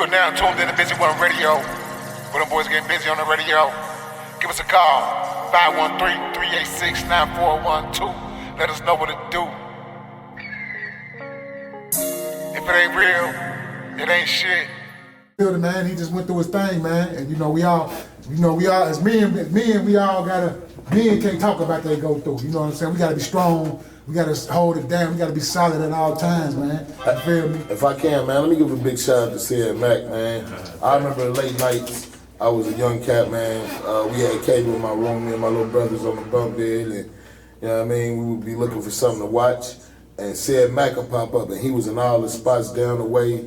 are now tuned in to Busy One Radio. Where them boys getting busy on the radio. Give us a call, 513-386-9412. Let us know what it do. If it ain't real, it ain't shit. Man, he just went through his thing, man, and we all as men, we all men can't talk about they go through. You know what I'm saying? We gotta be strong. We gotta hold it down. We gotta be solid at all times, man. You feel me? If I can, man, let me give a big shout out to Sid Mac, man. I remember late nights. I was a young cat, man. We had cable in my room, me and my little brothers on the bunk bed, and you know what I mean. We would be looking for something to watch, and Sid Mac would pop up, and he was in all the spots down the way.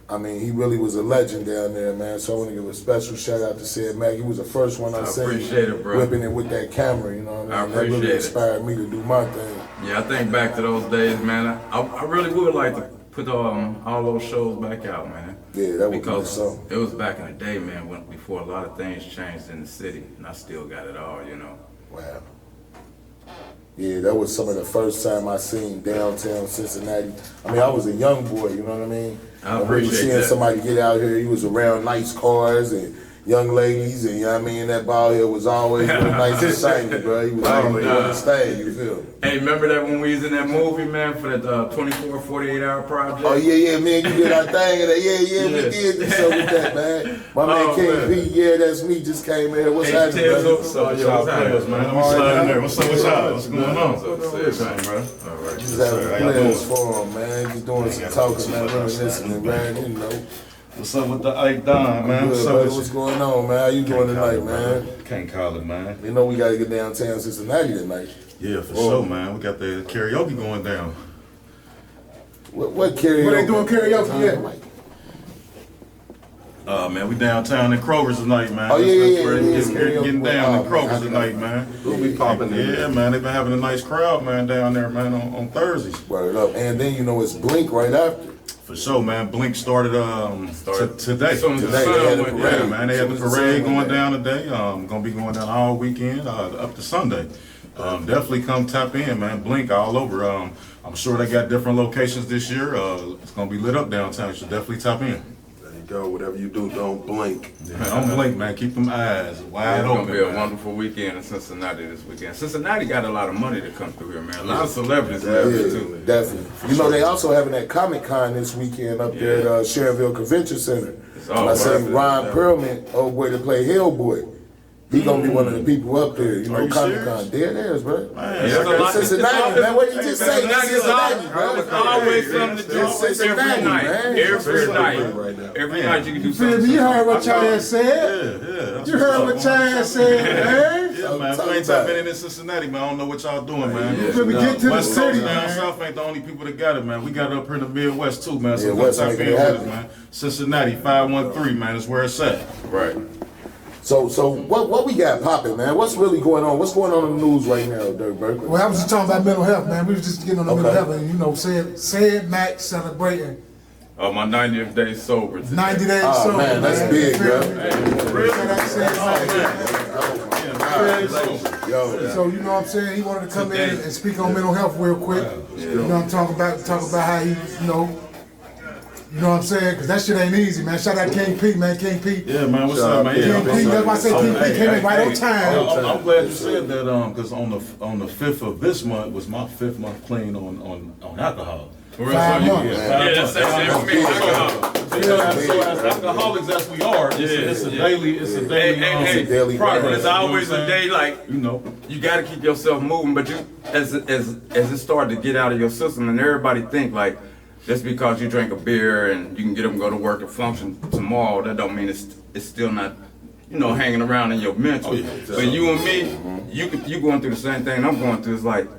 I mean, he really was a legend down there, man. So I want to give a special shout out to Sid Mac. He was the first one I seen whipping it with that camera, you know what I mean? That really inspired me to do my thing. Yeah, I think back to those days, man. I really would like to put all those shows back out, man. Yeah, that would because be so. It was back in the day, man, before a lot of things changed in the city, and I still got it all, you know. Wow. Yeah, that was some of the first time I seen downtown Cincinnati. I mean, I was a young boy, you know what I mean? I appreciate seeing that. Somebody get out here, he was around nice cars and young ladies, and you know what I mean? That ball here was always really nice and shiny, bro. He was always on the stage, you feel me? Hey, remember that when we was in that movie, man, for that 24, 48-hour project? Oh, yeah, man, you did our thing, and yeah, we did do something with that, man. My man King P, yeah, that's me, just came in here. What's happening, brother? So, what's happening, man? Let me slide in there. What's up with y'all? What's going on? Just having plans for him, man. Just doing some talking, man, reminiscing, man, you know. What's up with the Ike Don, man? What's going on, man? How you doing tonight, man? Can't call it, man. You know we gotta get downtown Cincinnati tonight. Yeah, for sure, man. We got the karaoke going down. What karaoke? What they doing karaoke yet? Man, we downtown in Kroger's tonight, man. Oh, yeah, Getting down in Kroger's tonight, man. We'll be popping in. Yeah, man. They've been having a nice crowd, man, down there, man, on Thursdays. Word up. And then, you know, it's Blink right after. For sure, man. Blink started today. Today they had a parade. Yeah, man. They had the parade going down today. Gonna be going down all weekend, up to Sunday. Definitely come tap in, man. Blink all over. I'm sure they got different locations this year. It's gonna be lit up downtown. You should definitely tap in. There you go. Whatever you do, don't blink. Yeah, don't blink, man. Keep them eyes wide open. It's gonna be a wonderful weekend in Cincinnati this weekend. Cincinnati got a lot of money to come through here, man. A lot of celebrities have it too. Definitely. You know, they also having that Comic-Con this weekend up there at Sharonville Convention Center. And I say Ron Perlman, old boy to play Hellboy. He gonna be one of the people up there, you know, Comic-Con. Dead airs, bro. Man, Cincinnati, man. What did you just say? Cincinnati, bro. It's always something to do every night. Every night you can do something. You heard what Chaz said? Yeah. You heard what Chaz said, man? Yeah, man. If we ain't tapping in Cincinnati, man, I don't know what y'all doing, man. Let me get to the West city, Coast down man. South ain't the only people that got it, man. We got it up here in the Midwest too, man. So Yeah, come West tap making in it with us, happen. man. Cincinnati 513, man, is where it's at. Right. So what we got popping, man? What's really going on? What's going on in the news right now, Dirk Burkalpyz? Well, I was just talking about mental health, man. We was just getting on the mental health, and Sid Mac celebrating Oh, my 90th day sober. 90 days sober. Man, that's big, bro. So you know what I'm saying? He wanted to come in and speak on mental health real quick. You know, talk about how he, you know what I'm saying? Because that shit ain't easy, man. Shout out King P, man. King P. Yeah, man. What's up, man? King P. That's why I say King P came in right on time. I'm glad you said that, because on the 5th of this month was my 5th month clean on alcohol. 5 months. Yeah, that's actually So as alcoholics as we are, it's a daily progress. It's always a day, like, you know, you got to keep yourself moving, but you, as it started to get out of your system, and everybody think like, just because you drink a beer and you can get up and go to work and function tomorrow, that don't mean it's still not, you know, hanging around in your mental. But you and me, you going through the same thing I'm going through. It's like,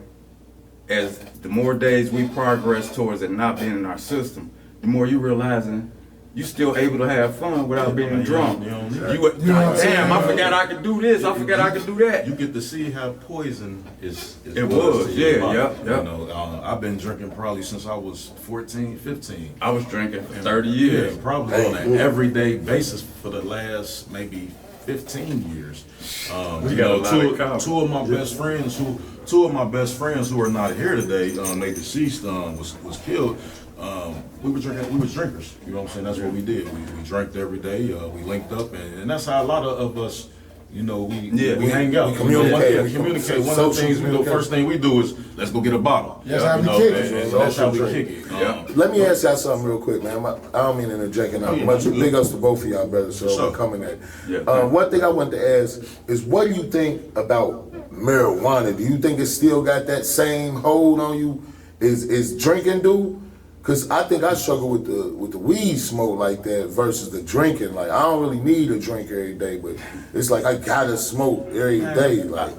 as the more days we progress towards it not being in our system, the more you realizing you still able to have fun without being drunk. Damn, I forgot I could do this. I forgot I could do that. You get to see how poison is. It was, yeah. You know, I've been drinking probably since I was 14, 15. I was drinking for 30 years. Yeah, probably on an everyday basis for the last maybe 15 years. You know, two of my best friends who are not here today, they deceased, was killed. we were drinkers. You know what I'm saying? That's what we did. We drank every day. We linked up, and that's how a lot of us, you know, we hang out. We communicate. We communicate. One of the things we do, first thing we do is let's go get a bottle. That's how we kick it. And that's how we kick it. Let me ask y'all something real quick, man. I don't mean to interject, and I'm much big ups to both of y'all, brothers. So I'm coming at. One thing I want to ask is, what do you think about marijuana? Do you think it still got that same hold on you is drinking do? Cause I think I struggle with the weed smoke like that versus the drinking. Like, I don't really need a drink every day, but it's like I gotta smoke every day. Like,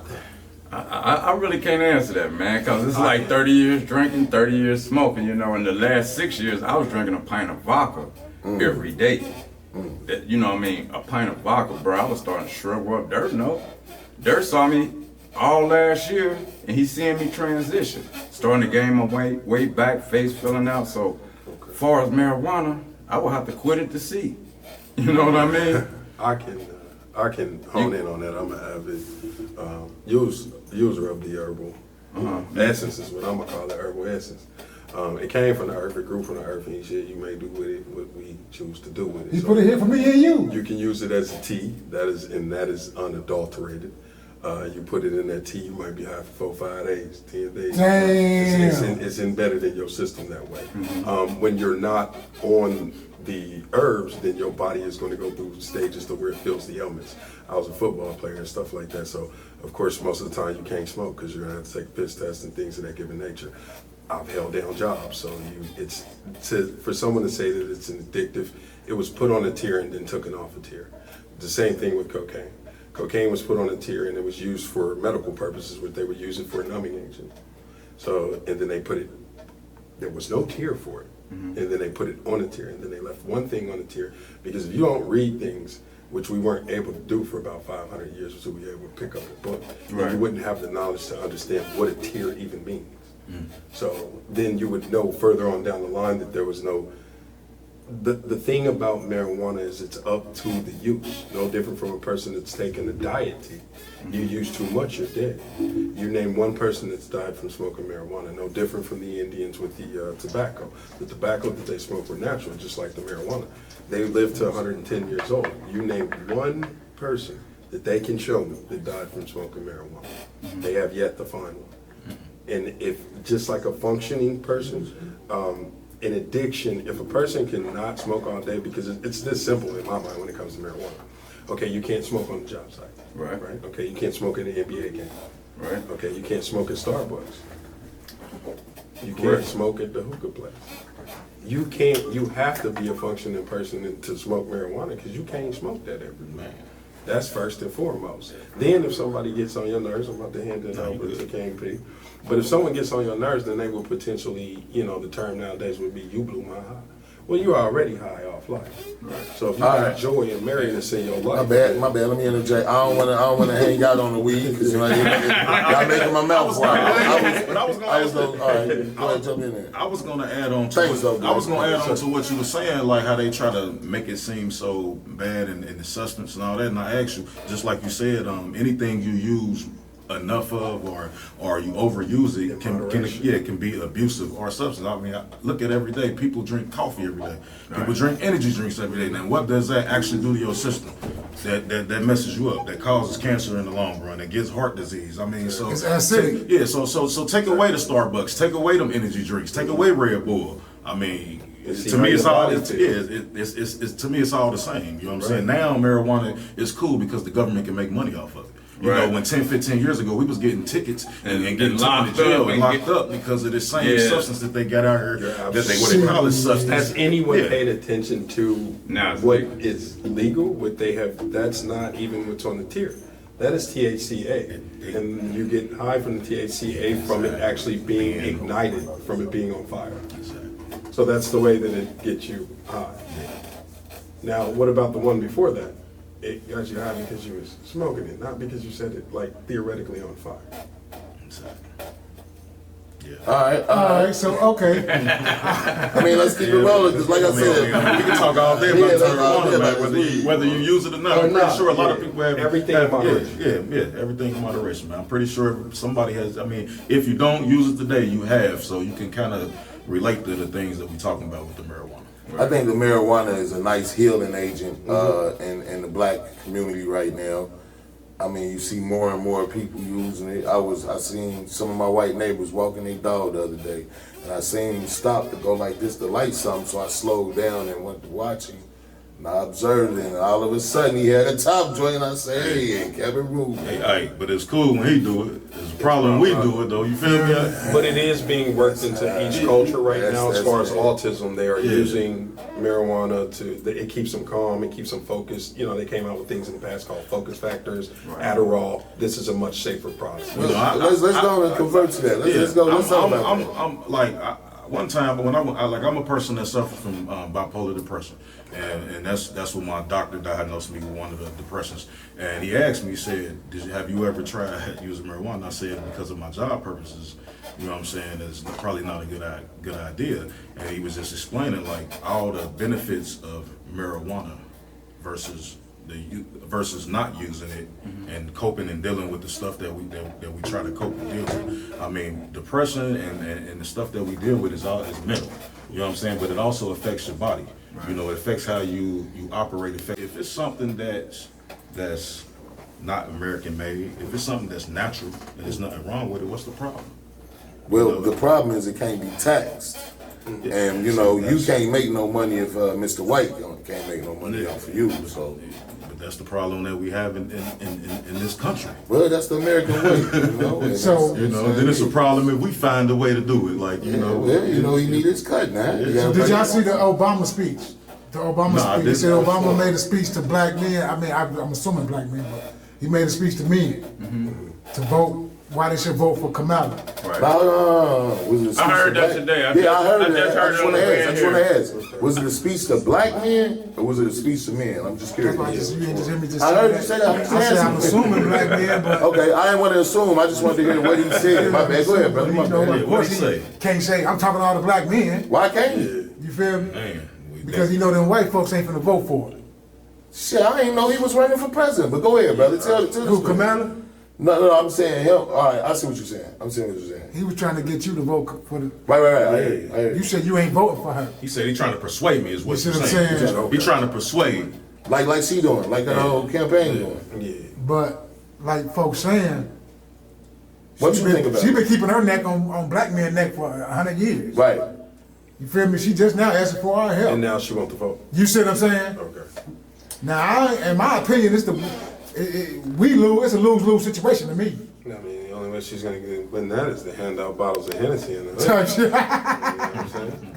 I really can't answer that, man, because it's like 30 years drinking, 30 years smoking. You know, in the last 6 years, I was drinking a pint of vodka every day. You know what I mean? A pint of vodka, bro. I was starting to shrivel up. Dirk saw me all last year, and he's seeing me transition. Starting to gain my weight back, face filling out. So, as far as marijuana, I will have to quit it to see. You know what I mean? I can hone in on that. I'm an avid user of the herbal essence, is what I'm gonna call it, herbal essence. It came from the earth, it grew from the earth, and shit, you may do with it what we choose to do with it. He put it here for me and you. You can use it as a tea, that is unadulterated. You put it in that tea, you might be high for 4, 5 days, 10 days. Damn. It's embedded in your system that way. When you're not on the herbs, then your body is going to go through stages to where it feels the ailments. I was a football player and stuff like that, so of course most of the time you can't smoke because you're going to have to take a piss test and things of that given nature. I've held down jobs, so for someone to say that it's an addictive, it was put on a tier and then taken off a tier. The same thing with cocaine. Cocaine was put on a tier and it was used for medical purposes, but they would use it for a numbing agent. So, and then they put it, there was no tier for it. And then they put it on a tier, and then they left one thing on a tier, because if you don't read things, which we weren't able to do for about 500 years, so we were able to pick up a book, you wouldn't have the knowledge to understand what a tier even means. So then you would know further on down the line that there was no, the thing about marijuana is it's up to the use. No different from a person that's taking a diet tea. You use too much, you're dead. You name one person that's died from smoking marijuana. No different from the Indians with the tobacco. The tobacco that they smoked were natural, just like the marijuana. They lived to 110 years old. You name one person that they can show me that died from smoking marijuana. They have yet to find one. And if, just like a functioning person, an addiction, if a person cannot smoke all day, because it's this simple in my mind when it comes to marijuana. Okay, you can't smoke on the job site. Right. Okay, you can't smoke in the NBA game. Right. Okay, you can't smoke at Starbucks. You can't smoke at the hookah place. You have to be a functioning person to smoke marijuana, because you can't smoke that every day. That's first and foremost. Then if somebody gets on your nerves, I'm about to hand it over to KP. But if someone gets on your nerves, then they will potentially, the term nowadays would be, you blew my high. Well, you're already high off life. So if you got joy and merriness in your life. My bad. Let me interject. I don't want to hang out on the weed because y'all making my mouth water. I was going to ask all right, go ahead, jump in there. I was going to add on to Thanks, what, though, I was going to add on man. to what you were saying, like how they try to make it seem so bad and the substance and all that. And I ask you, just like you said, anything you use enough of or you overuse it can be abusive or substance. I mean, I look at every day, people drink coffee every day. People drink energy drinks every day. Now, what does that actually do to your system? That messes you up, that causes cancer in the long run, that gives heart disease. I mean, so it's acidic. So take away the Starbucks, take away them energy drinks, take away Red Bull. I mean, to me, it's all to me, it's all the same. You know what I'm saying? Now, marijuana is cool because the government can make money off of it. You know, when 10, 15 years ago, we was getting tickets and getting locked up because of this same substance that they got out here, that they call it substance. Has anyone paid attention to what is legal, what they have? That's not even what's on the tier. That is THCA. And you get high from the THCA from it actually being ignited, from it being on fire. So that's the way that it gets you high. Now, what about the one before that? It got you high because you was smoking it, not because you set it like theoretically on fire. All right. So okay. I mean, let's keep it rolling because, like I said, we can talk all day about marijuana, whether you use it or not. I'm pretty sure a lot of people have everything in moderation. Everything in moderation, man. I'm pretty sure somebody has. I mean, if you don't use it today, you have, so you can kind of relate to the things that we're talking about with the marijuana. I think the marijuana is a nice healing agent in the black community right now. I mean, you see more and more people using it. I seen some of my white neighbors walking their dog the other day, and I seen him stop to go like this to light something, so I slowed down and went to watch him. And I observed it, and all of a sudden he had a top joint, and I said, hey, and kept it moving. Hey, but it's cool when he do it. It's a problem when we do it, though. You feel me? But it is being worked into each culture right now. As far as autism, they are using marijuana it keeps them calm, it keeps them focused. You know, they came out with things in the past called focus factors, Adderall. This is a much safer process. Let's go and convert to that. Let's go. Let's talk about that. I'm like, one time when I'm a person that suffers from bipolar depression, and that's what my doctor diagnosed me with, one of the depressions. And he asked me, he said, have you ever tried using marijuana? I said, because of my job purposes, you know what I'm saying, it's probably not a good idea. And he was just explaining like all the benefits of marijuana versus not using it and coping and dealing with the stuff that we try to cope and deal with. I mean, depression and the stuff that we deal with is mental. You know what I'm saying? But it also affects your body. Right. You know, it affects how you operate. If it's something that's not American made, if it's something that's natural and there's nothing wrong with it, what's the problem? Well, the problem is it can't be taxed. And you know, you can't make no money if Mr. White can't make no money off of you. So, but that's the problem that we have in this country. Well, that's the American way. You know, So then it's a problem if we find a way to do it. Like Well, you know, he need his cut now. So did y'all see the Obama speech? The Obama speech. He said Obama made a speech to black men. I mean, I'm assuming black men, but he made a speech to men to vote. Why they should vote for Kamala? Right. I heard that today. I heard that. I just want to ask. Was it a speech to black men or was it a speech to men? I'm just curious. You didn't just hear me just I say heard that. you say that. I said I'm assuming black men, but Okay, I didn't want to assume. I just wanted to hear what he said. My bad. Go ahead, brother. My you know, bad. of course he can't say I'm talking to all the black men. Why can't you? You feel me? Man, Because you know them white folks ain't finna vote for it. Shit, I didn't know he was running for president. But go ahead, brother. Tell the Who, story. Kamala? No, I'm saying him. All right, I see what you're saying. He was trying to get you to vote for the. Right. I hear you. You said you ain't voting for her. he said he trying to persuade me is what You see he's what I'm saying. saying? He trying to persuade. Like she doing, like the whole campaign doing. Yeah. But like folks saying, What you think about she it? been keeping her neck on black men's neck for 100 years. Right. You feel me? She just now asking for our help. And now she wants to vote. You see what I'm saying? Okay. Now, in my opinion, we lose. It's a lose-lose situation to me. I mean, the only way she's going to get win that is to hand out bottles of Hennessy in the hood. Type shit. You know what I'm saying?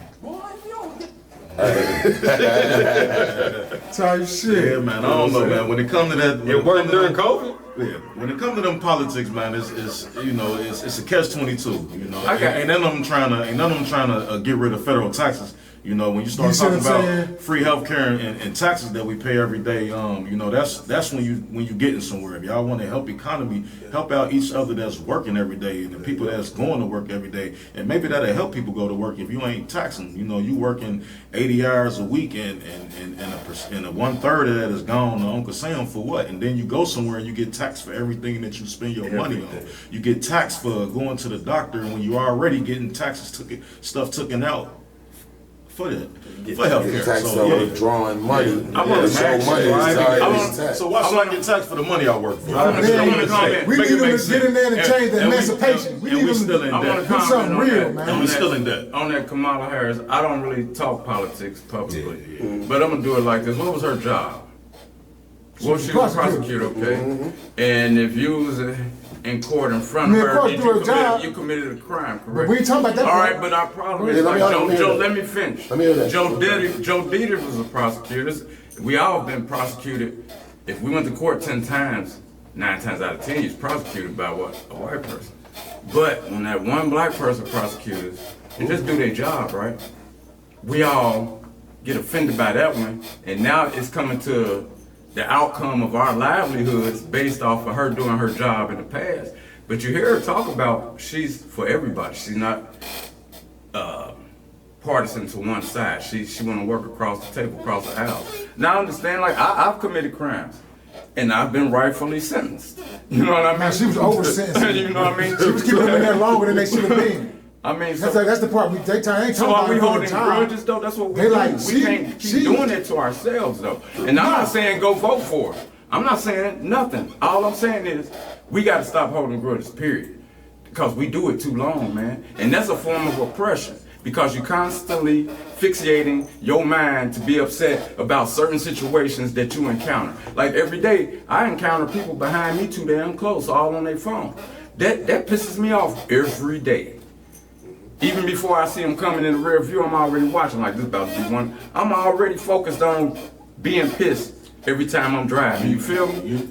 Type shit. Yeah, man. I don't know, man. When it comes to that, It worked during COVID. Yeah, when it comes to them politics, man, it's you know it's a catch-22. You know, Okay. ain't none of them trying to get rid of federal taxes. You know, when you start You see talking what I'm about saying? free healthcare and taxes that we pay every day, you know, that's when you getting somewhere. If y'all want to help economy, help out each other that's working every day and the people that's going to work every day, and maybe that'll help people go to work if you ain't taxing. You know, you working 80 hours a week and a 1/3 of that is gone to Uncle Sam for what? And then you go somewhere and you get taxed for everything that you spend your money on. You get taxed for going to the doctor, and when you're already getting taxes taken out for healthcare. Tax So, on withdrawing money. I want to Show tax money. you, It's right? already taxed. So why should I get taxed for the money I work for? We need them to get in there and change the emancipation. We need them still to in I want to debt. do something comment on real, that. man. And we still in debt. On that Kamala Harris, I don't really talk politics publicly, but I'm gonna do it like this. What was her job? Well, she was a prosecutor, okay? And if you was in court in front of I mean, of her, course, did do her job. you committed a crime, But correct? we ain't talking about that. All part. right, but our problem Yeah, is let me like hear that. let me finish. Let me hear that. Joe Diddy was a prosecutor. We all been prosecuted. If we went to court 10 times, 9 times out of 10, you're prosecuted by what? A white person. But when that one black person prosecutes, they just do their job, right? We all get offended by that one, and now it's coming to the outcome of our livelihoods based off of her doing her job in the past. But you hear her talk about she's for everybody. She's not partisan to one side. She want to work across the table, across the aisle. Now I understand, like I've committed crimes, and I've been rightfully sentenced. You know what I mean? Man, she was over sentenced. You know what I mean? She was keeping them in there longer than they should have been. I mean, That's the part they ain't talking so about. are we holding time. grudges though? That's what we They do. like, We can't keep doing it to ourselves though. And I'm not saying go vote for it. I'm not saying nothing. All I'm saying is we got to stop holding grudges, period. Because we do it too long, man. And that's a form of oppression. Because you're constantly fixating your mind to be upset about certain situations that you encounter. Like every day, I encounter people behind me too damn close, all on their phone. That pisses me off every day. Even before I see them coming in the rear view, I'm already watching like this about to be one. I'm already focused on being pissed every time I'm driving. You feel me?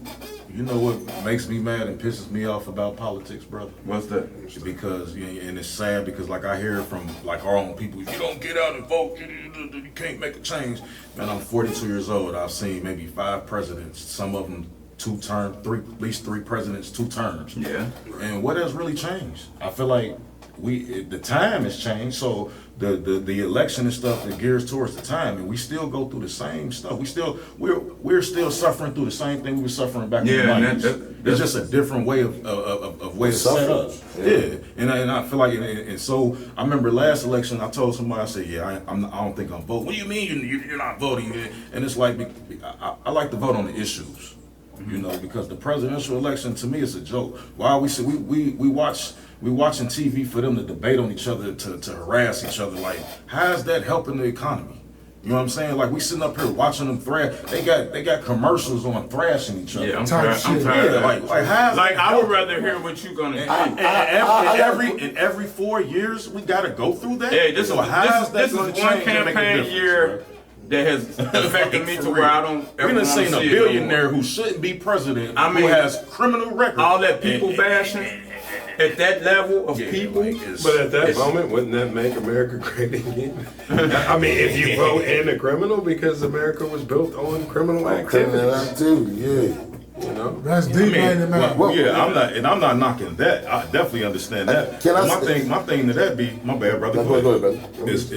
You know what makes me mad and pisses me off about politics, brother? What's that? Because, and it's sad because like I hear from like our own people, if you don't get out and vote, you can't make a change. Man, I'm 42 years old. I've seen maybe 5 presidents, some of them 2 terms, at least 3 presidents, 2 terms. Yeah. And what has really changed? I feel like the time has changed, so the election and stuff that gears towards the time, and we still go through the same stuff. We're still suffering through the same thing we were suffering back in the 90s. It's just a different way of way to set up. Yeah, and I feel like, and so I remember last election, I told somebody, I said, yeah, I don't think I'm voting. What do you mean you're not voting? And it's like, I like to vote on the issues. You know, because the presidential election to me is a joke. Why we watching TV for them to debate on each other, to harass each other. Like, how is that helping the economy? You know what I'm saying? Like, we sitting up here watching them thrash. They got commercials on thrashing each other. Yeah, I'm tired. Yeah, like how's like that I would helping? rather hear what you gonna And every 4 years we gotta go through that. Yeah, this is one campaign year that has affected me to where I don't ever we done want to seen a see billionaire it no who shouldn't be president, I mean, who has criminal record. all that people bashing at that level of people. But at that moment, wouldn't that make America great again? I mean, if you vote in a criminal, because America was built on criminal activity. Yeah. You know? That's deep, man. I'm not knocking that. I definitely understand that. My thing to that be, my bad, brother. Go ahead, brother. Is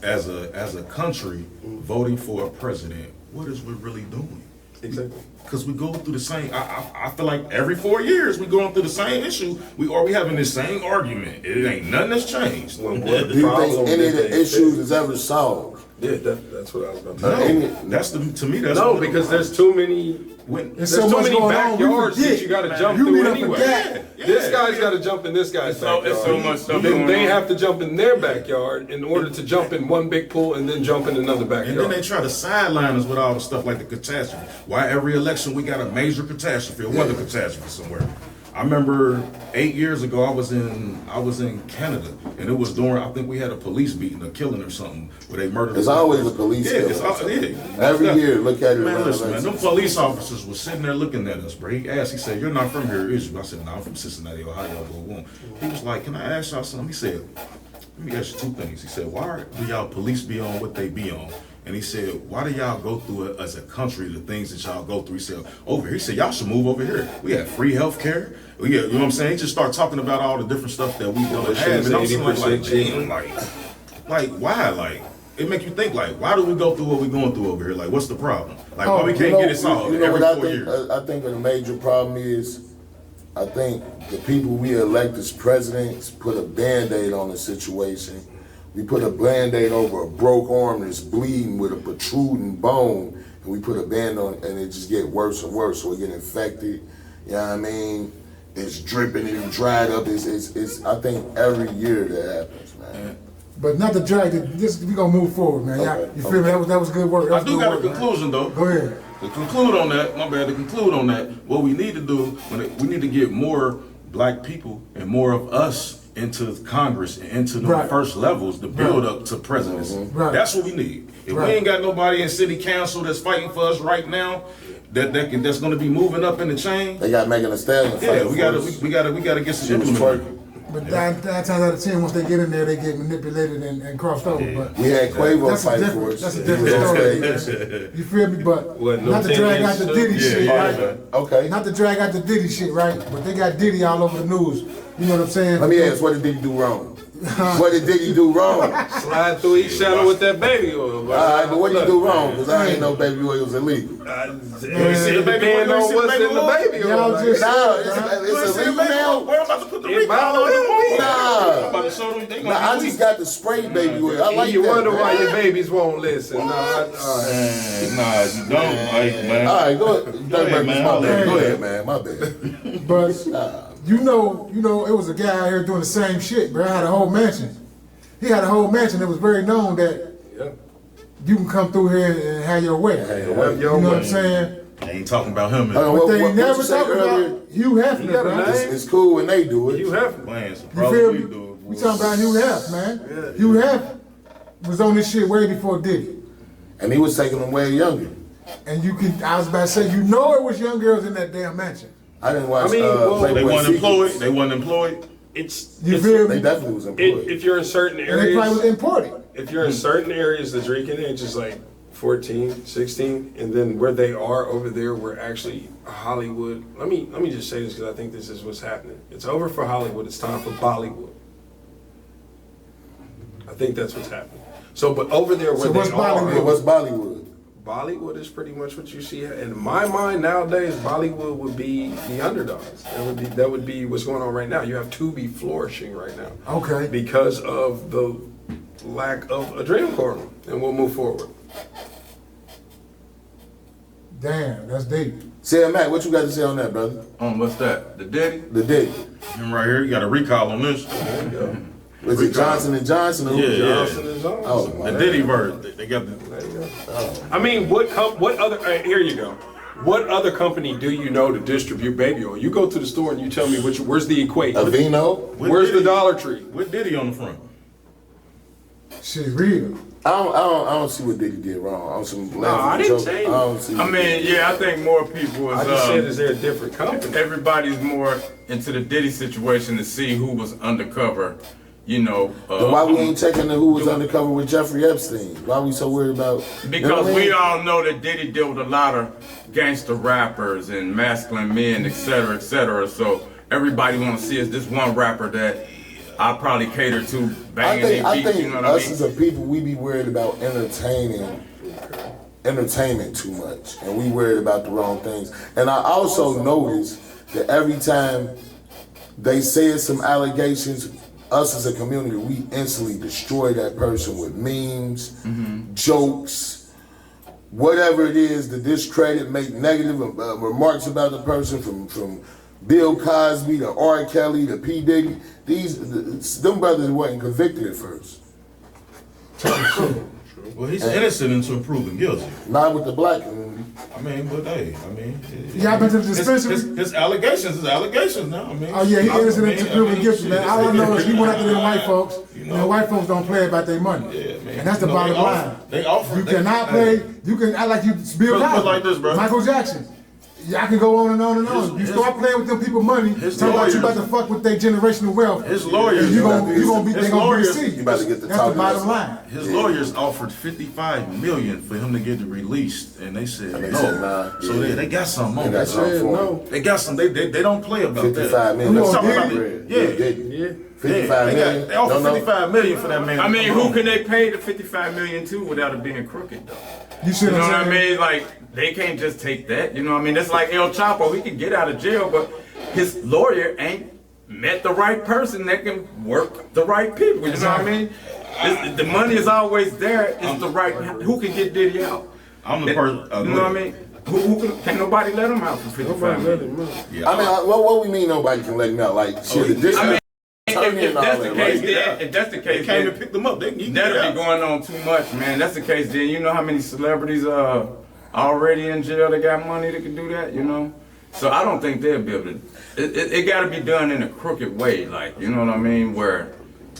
as a country voting for a president, what is we really doing? Exactly. Because we go through the same. I feel like every 4 years we going through the same issue. We having the same argument. It ain't nothing that's changed. Do you think any of the issues is ever solved? Yeah, that's what I was about to say. To me that's no, because there's too many. There's so too many backyards that you got to jump through anyway. This guy's got to jump in this guy's backyard. It's so much stuff. Then they have to jump in their backyard in order to jump in one big pool and then jump in another backyard. And then they try to sideline us with all the stuff like the catastrophe. Why every election we got a major catastrophe, or weather catastrophe somewhere. I remember 8 years ago I was in Canada, and it was during, I think we had a police beating, a killing or something, where they murdered. There's always a police killing. Every year, look at it. Man, listen, man, them police officers were sitting there looking at us, bro. He said, "You're not from here, is you?" I said, "No, I'm from Cincinnati, Ohio." Boom. He was like, "Can I ask y'all something?" He said, "Let me ask you 2 things." He said, "Why do y'all police be on what they be on?" And he said, "Why do y'all go through it as a country, the things that y'all go through?" He said, "Over here." He said, "Y'all should move over here. We have free health care. You know what I'm saying?" He just started talking about all the different stuff that we don't have. And I'm sitting like, damn, like, why? Like, it make you think, like, why do we go through what we're going through over here? Like, what's the problem? Like, why we can't get it solved every 4 years? I think the major problem is, I think the people we elect as presidents put a Band-Aid on the situation. We put a Band-Aid over a broke arm that's bleeding with a protruding bone, and we put a band on it, and it just get worse and worse. So we get infected. You know what I mean? It's dripping and dried up. It's I think every year that happens, man. But not to drag it. We gonna move forward, man. Okay. You feel me? That was good work. I do got a conclusion, though. Go ahead. To conclude on that, what we need to do, we need to get more black people and more of us into Congress and into the first levels to build up to presidency. That's what we need. If we ain't got nobody in city council that's fighting for us right now, that's going to be moving up in the chain. They got Megan Thee Stallion. Yeah, we got to get some implemented. But 9 times out of 10, once they get in there, they get manipulated and crossed over. But we had Quavo fight for us. That's a different story. You feel me? But not to drag out the Diddy shit, right? Okay. Not to drag out the Diddy shit, right? But they got Diddy all over the news. You know what I'm saying? Let me ask, what did Diddy do wrong? What did he do wrong? Slide through each channel with that baby oil. Alright, but what did he do wrong? Because I ain't know baby oil was illegal. It depends on what's in the baby oil. Y'all just Nah, it's illegal now. We're about to put the It recall might on be. Nah. about to show them they Nah, gonna I just got the spray baby oil. I like You that. wonder why man. your babies won't listen. Nah, you don't, Ike, man. Alright, go ahead. Go ahead, man. My bad. Go ahead, man. My bad. But you know, it was a guy out here doing the same shit, bro. Had a whole mansion. He had a whole mansion. It was very known that you can come through here and have your way. You know what I'm saying? I ain't talking about him. But they what never you say talk earlier? about Hugh Hefner, bro. It's cool when they do it. You have Man, You feel me? We talking about Hugh Hef, man. Hugh Hef was on this shit way before Diddy. And he was taking them way younger. And I was about to say, you know it was young girls in that damn mansion. I didn't watch. well, They Playboy wasn't employed. Secrets. They wasn't employed. You feel They me? definitely was employed. if you're in certain And they probably was areas, imported. if you're in certain areas, the drinking age is like 14, 16, and then where they are over there, we're actually Hollywood. Let me just say this because I think this is what's happening. It's over for Hollywood. It's time for Bollywood. I think that's what's happening. So, but over there where So they what's Bollywood? are, What's Bollywood? Bollywood is pretty much what you see. In my mind nowadays, Bollywood would be the underdogs. That would be what's going on right now. You have Tubi flourishing right now. Okay. Because of the lack of a dream corner, and we'll move forward. Damn, that's deep. Say, Matt, what you got to say on that, brother? What's that? The Diddy? The dick. Him right here, you got a recall on this. There you go. Was it Johnson and Johnson? Or who? Yeah. Johnson is on. Oh, The Diddy version. They got the. There you go. I mean, what other? Here you go. What other company do you know to distribute baby oil? You go to the store and you tell me where's the equate? Aveeno? Where's the Dollar Tree? With Diddy on the front. Shit, real. I don't see what Diddy did wrong. I didn't say I don't see. I mean, yeah, I think more people I is, just said, is there a different company? everybody's more into the Diddy situation to see who was undercover, you know. Then why we ain't checking who was undercover with Jeffrey Epstein? Why we so worried about? Because you know we all know that Diddy dealt with a lot of gangster rappers and masculine men, et cetera, et cetera. So everybody want to see is this one rapper that I probably cater to banging I these beats, think you know what I us mean? as a people, we be worried about entertainment too much, and we worried about the wrong things. And I also notice that every time they say some allegations, us as a community, we instantly destroy that person with memes, jokes, whatever it is to discredit, make negative remarks about the person from Bill Cosby to R. Kelly to P. Diddy. Them brothers wasn't convicted at first. Well, he's innocent until proven guilty. Not with the black community. I mean, but hey, Y'all been to the dispensary? His allegations is allegations now. I mean, Oh yeah, he innocent until proven guilty, shit, man. All I know is he went after them white folks, and white folks don't play about their money. Yeah, man. And that's the You know, bottom they line. offer- they offer- You they- cannot hey. play. You can act like you Bill Put it Cosby, like this, bro. Michael Jackson. Y'all can go on and on and on. You start playing with them people money, talking about you about to fuck with their generational wealth. His lawyers, You gonna be, his they gonna lawyers- receive. You about to get the That's top the of bottom this. line. His lawyers offered $55 million for him to get it released, and they said And they no. said nah. So Yeah. they got something They on got that. something for him. no. They got some. They don't play about 55 that. million. Who That's on something Diddy? about Yeah. Yeah. 55 They million. offered Don't know. $55 million for that man. I mean, who can they pay the $55 million to without it being crooked though? You see You know what what I I'm saying? mean? Like, they can't just take that. You know what I mean? That's like El Chapo. He can get out of jail, but his lawyer ain't met the right person that can work the right people. You know what I mean? The money is always there. It's the right. Who can get Diddy out? I'm the person. You know what I mean? Who can nobody let him out for 55 million? Yeah, I mean, what we mean nobody can let him out? Like, shit, this I mean, attorney if and all that's the that, case, right? then if that's the they case, came to then pick them up. They can that'll be going on too much, man. That's the case, then you know how many celebrities already in jail that got money that can do that, you know? So I don't think they'll be able to. It got to be done in a crooked way, like, you know what I mean? Where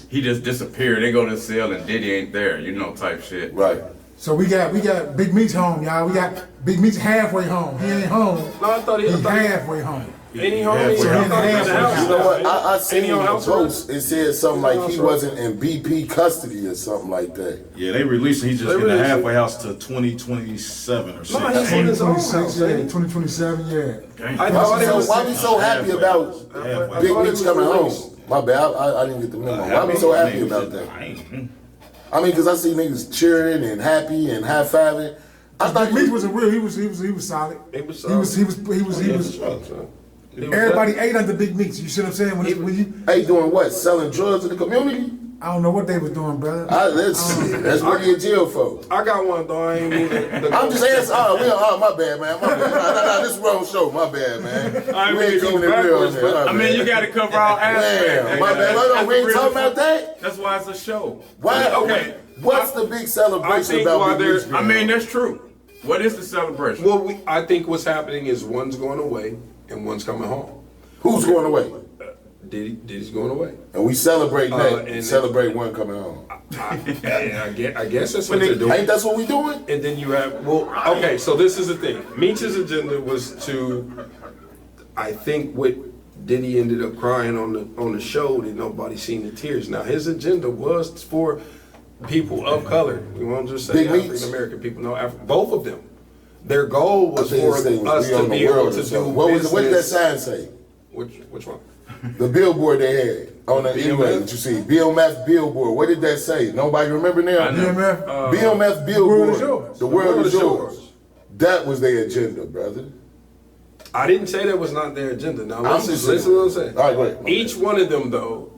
he just disappeared, they go to the cell and Diddy ain't there, you know, type shit. Right. So we got Big Meat's home, y'all. We got Big Meat's halfway home. He ain't home. No, I thought he He's was halfway home. any homie. So I thought he was in the house. You know what? I seen Any in the house post. It said something like he house wasn't in BP custody or something like that. Yeah, they released him. He just They in the released him. halfway house to 2027 or something. No, he's in his own 2026, house. yeah. ain't he? 2027, yeah. I thought he was. Why we so happy about Halfway. Big Meats coming home? My bad, I didn't get the memo. Why am I so happy about that? I mean, because I see niggas cheering and happy and high-fiving. I thought Meech was a real, he was solid. He was solid. Everybody ate under Big Meech. You see what I'm saying? When you Hey, doing what? Selling drugs in the community? I don't know what they was doing, brother. That's what he in jail for. I got one though. I ain't mean to I'm just asking. My bad, man. My bad. No, this is wrong show. My bad, man. I ain't We mean ain't to go keeping it real, backwards, man. but My I mean, you bad. got to cover all aspects. Damn, my bad. No, we ain't talking about that. That's why it's a show. Why? Okay. What's the big celebration about Big Meech? I mean, that's true. What is the celebration? Well, I think what's happening is one's going away and one's coming home. Who's going away? Diddy's going away. And we celebrate that. and Celebrate one coming home. I guess that's what they're doing. Ain't that what we doing? And then you have, okay, so this is the thing. Meech's agenda was to, I think what Diddy ended up crying on the show that nobody seen the tears. Now his agenda was for people of color. We won't just say Big Meech? African American people. No, both of them. Their goal was I think for his thing was us we to on the be able world to or something. do What business. did that sign say? Which one? The billboard they had on the BMF? anyway that you see. BMF billboard. What did that say? Nobody remember now? BMF. BMF billboard. world is yours. The world is yours. That was their agenda, brother. I didn't say that was not their agenda. Now I'm just listen to what I'm saying. All right, go ahead. Each one of them, though,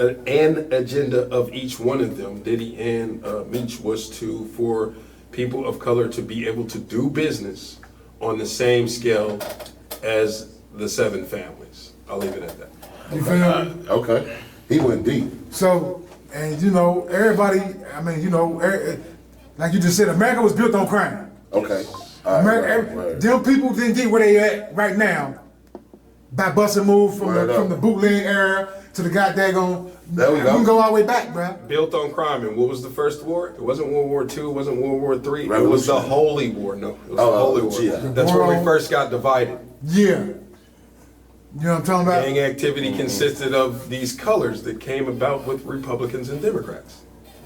an agenda of each one of them, Diddy and Meech, was for people of color to be able to do business on the same scale as the 7 families. I'll leave it at that. You feel me? Okay. He went deep. So, and you know, everybody, I mean, you know, like you just said, America was built on crime. Okay. All right, right. Them people didn't get where they at right now by busting moves from the bootleg era to the goddamn. There we go. We can go all the way back, bro. Built on crime. And what was the first war? It wasn't World War II. It wasn't World War III. It Revolution. was the Holy War. No, it was the Holy War. yeah. That's when we first got divided. Yeah. You know what I'm talking about? Gang activity consisted of these colors that came about with Republicans and Democrats.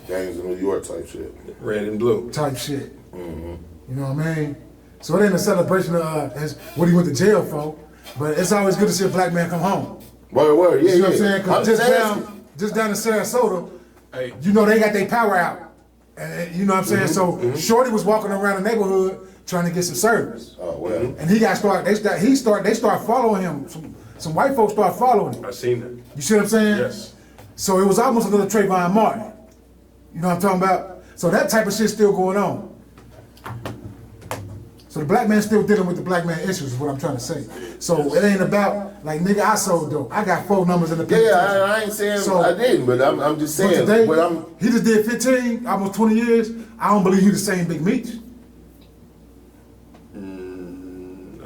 Gangs in New York type shit. Red and blue. Type shit. You know what I mean? So it ain't a celebration of what he went to jail for, but it's always good to see a black man come home. Word, yeah, You know what I'm yeah. saying? 'Cause just down in Sarasota, you know they got their power out. And you know what I'm saying? So Shorty was walking around the neighborhood trying to get some service. Oh, well. And he got they start following him. Some white folks start following him. I seen that. You see what I'm saying? Yes. So it was almost another Trayvon Martin. You know what I'm talking about? So that type of shit's still going on. So the black man's still dealing with the black man issues is what I'm trying to say. So it ain't about, like, nigga, I sold dope. I got 4 numbers in the penitentiary. Yeah, I ain't saying I didn't, but I'm just saying. Today, But he just did 15, almost 20 years. I don't believe he the same Big Meech.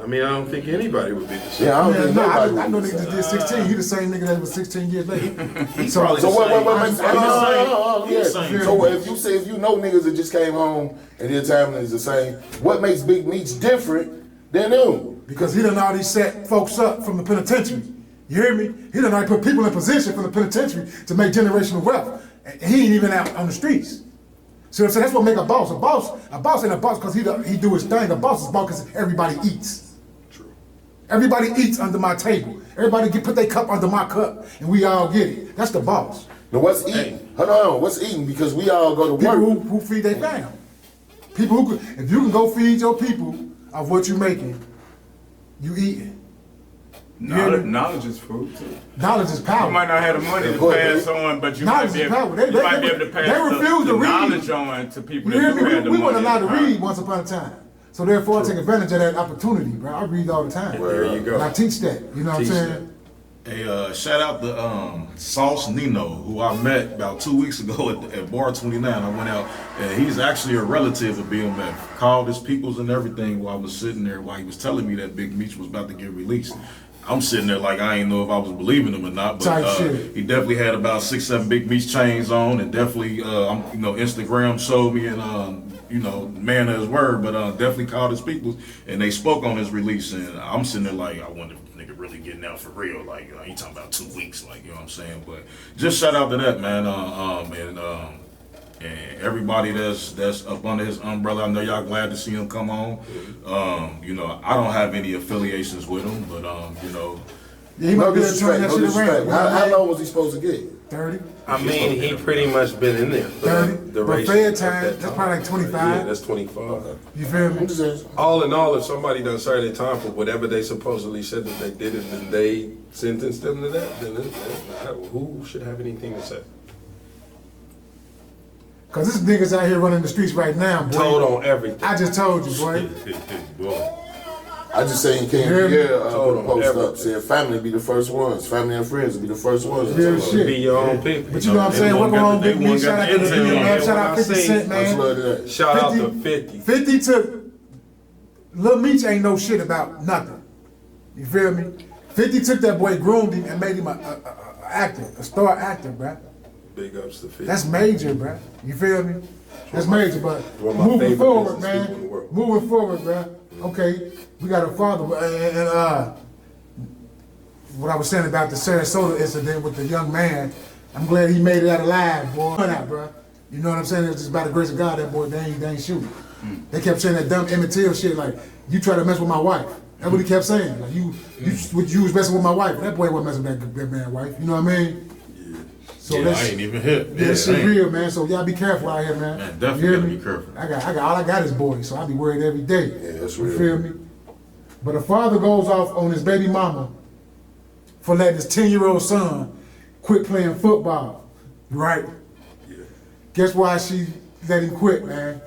I mean, I don't think anybody would be the same. Yeah, I don't think nobody. I know nigga just did 16. He the same nigga that was 16 years later. So what? He's the same. So if you know niggas that just came home and their timeline is the same, what makes Big Meech different than them? because he done already set folks up from the penitentiary. You hear me? He done already put people in position from the penitentiary to make generational wealth. And he ain't even out on the streets. See what I'm saying? That's what make a boss. A boss ain't a boss because he do his thing. A boss is a boss because everybody eats. Everybody eats under my table. Everybody put their cup under my cup, and we all get it. That's the boss. Now what's eating? Hold on, what's eating? Because we all go to work. People who feed their family. People who, if you can go feed your people of what you making, you eating. Knowledge is food too. Knowledge is power. You might not have the money to pass on, but you might be able to pass the knowledge on to people You that hear do me? have the We money. weren't allowed to read once upon a time. So therefore, I take advantage of that opportunity, bro. I read all the time. There you go. And I teach that. You know what I'm Teach saying? Hey, shout out to Sauce Nino, who I met about 2 weeks ago at Bar 29. I went out, and he's actually a relative of BMF. Called his peoples and everything while I was sitting there, while he was telling me that Big Meech was about to get released. I'm sitting there like I ain't know if I was believing him or not, but he definitely had about 6, 7 Big Meech chains on, and definitely, Instagram showed me, and man of his word, but definitely called his peoples, and they spoke on his release, and I'm sitting there like, I wonder if nigga really getting out for real, like, he talking about 2 weeks, like, you know what I'm saying, but just shout out to that, man, and everybody that's up under his umbrella. I know y'all glad to see him come on. I don't have any affiliations with him, but Yeah, he No might be able to turn disrespect, that no shit disrespect. around. How long was he supposed to get? 30. I mean, he pretty much been in there. for 30. the But duration fair of time, that that's probably like 25. Yeah, that's 25. You feel me? I'm just asking. All in all, if somebody done served their time for whatever they supposedly said that they did it, and they sentenced them to that, then who should have anything to say? Cause this niggas out here running the streets right now, boy. Told on everything. I just told you, boy. Boy. I just saying came Yeah. here, Told put a him post everything. up, said family be the first ones, family and friends will be the first ones. Yeah, to tell shit. Be your own people. But you know what I'm saying? They What going on, they Big Me? got Shout out the to the intel video, on man. it. Shout out 50 Cent, Much man. love to that. Shout out 50. to 50. 50 took Lil Meech ain't no shit about nothing. You feel me? 50 took that boy, groomed him, and made him a actor, a star actor, bruh. Big ups to 50. That's major, bruh. You feel me? That's major, but One of my moving favorite forward, business people in the man. world. Moving forward, bruh. Okay, we got a father, and what I was saying about the Sarasota incident with the young man, I'm glad he made it out alive, boy. Out, bruh. You know what I'm saying? It's just by the grace of God, that boy, they ain't shooting. They kept saying that dumb Emmett Till shit, like, you try to mess with my wife. That's what he kept saying. Like, you was messing with my wife. That boy wasn't messing with that man's wife. You know what I mean? So Yeah, that's, I ain't even hit. yeah, that shit I ain't. real, man. So y'all be careful out here, man. Man, You definitely hear gotta me? be careful. All I got is boys, so I be worried every day. Yeah, that's You real. feel me? But a father goes off on his baby mama for letting his 10-year-old son quit playing football. Right? Yeah. Guess why she let him quit, man?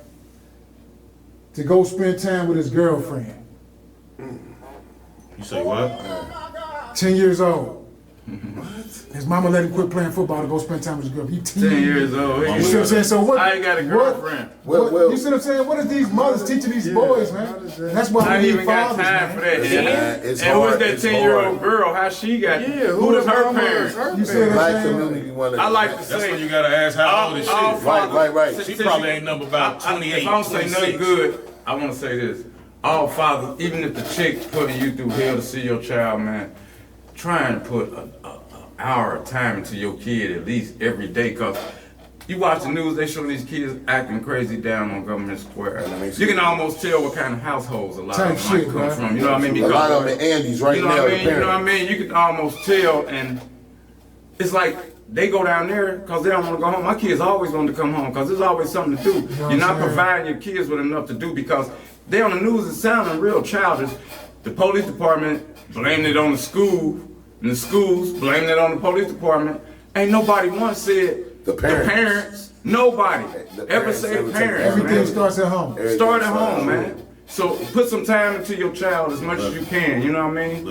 To go spend time with his girlfriend. You say what? 10 years old. His mama let him quit playing football to go spend time with his girl. He 10 years old. You see what I'm saying? So what? I ain't got a girlfriend. You see what I'm saying? What is these mothers teaching these boys, man? That's why I we ain't need even got fathers, time man. for that. It's And who's hard, that it's 10-year-old hard. girl? How she got? Who is her parents? You see what I'm Black saying? community wanna. I like to That's say. when you gotta ask how old is she. Right. She probably ain't number about 28, If I don't say nothing 26. good, I want to say this. All fathers, even if the chick putting you through hell to see your child, man, try and put an hour of time into your kid at least every day, because you watch the news, they show these kids acting crazy down on Government Square. You can almost tell what kind of households a lot Type of them might shit, come man. from. You know what I mean? A Because lot of them in Andes right you know now. what I the mean? You know what I parents. mean? You can almost tell, and it's like they go down there because they don't want to go home. My kids always want to come home because there's always something to do. what You're I'm not saying? providing your kids with enough to do because they on the news is sounding real childish. The police department blaming it on the school, and the schools blaming it on the police department. Ain't nobody once said The parents. Nobody The ever parents say never the take parents. Everything man. starts at home. Start at home, man. So put some time into your child as much as you can. You know what I mean?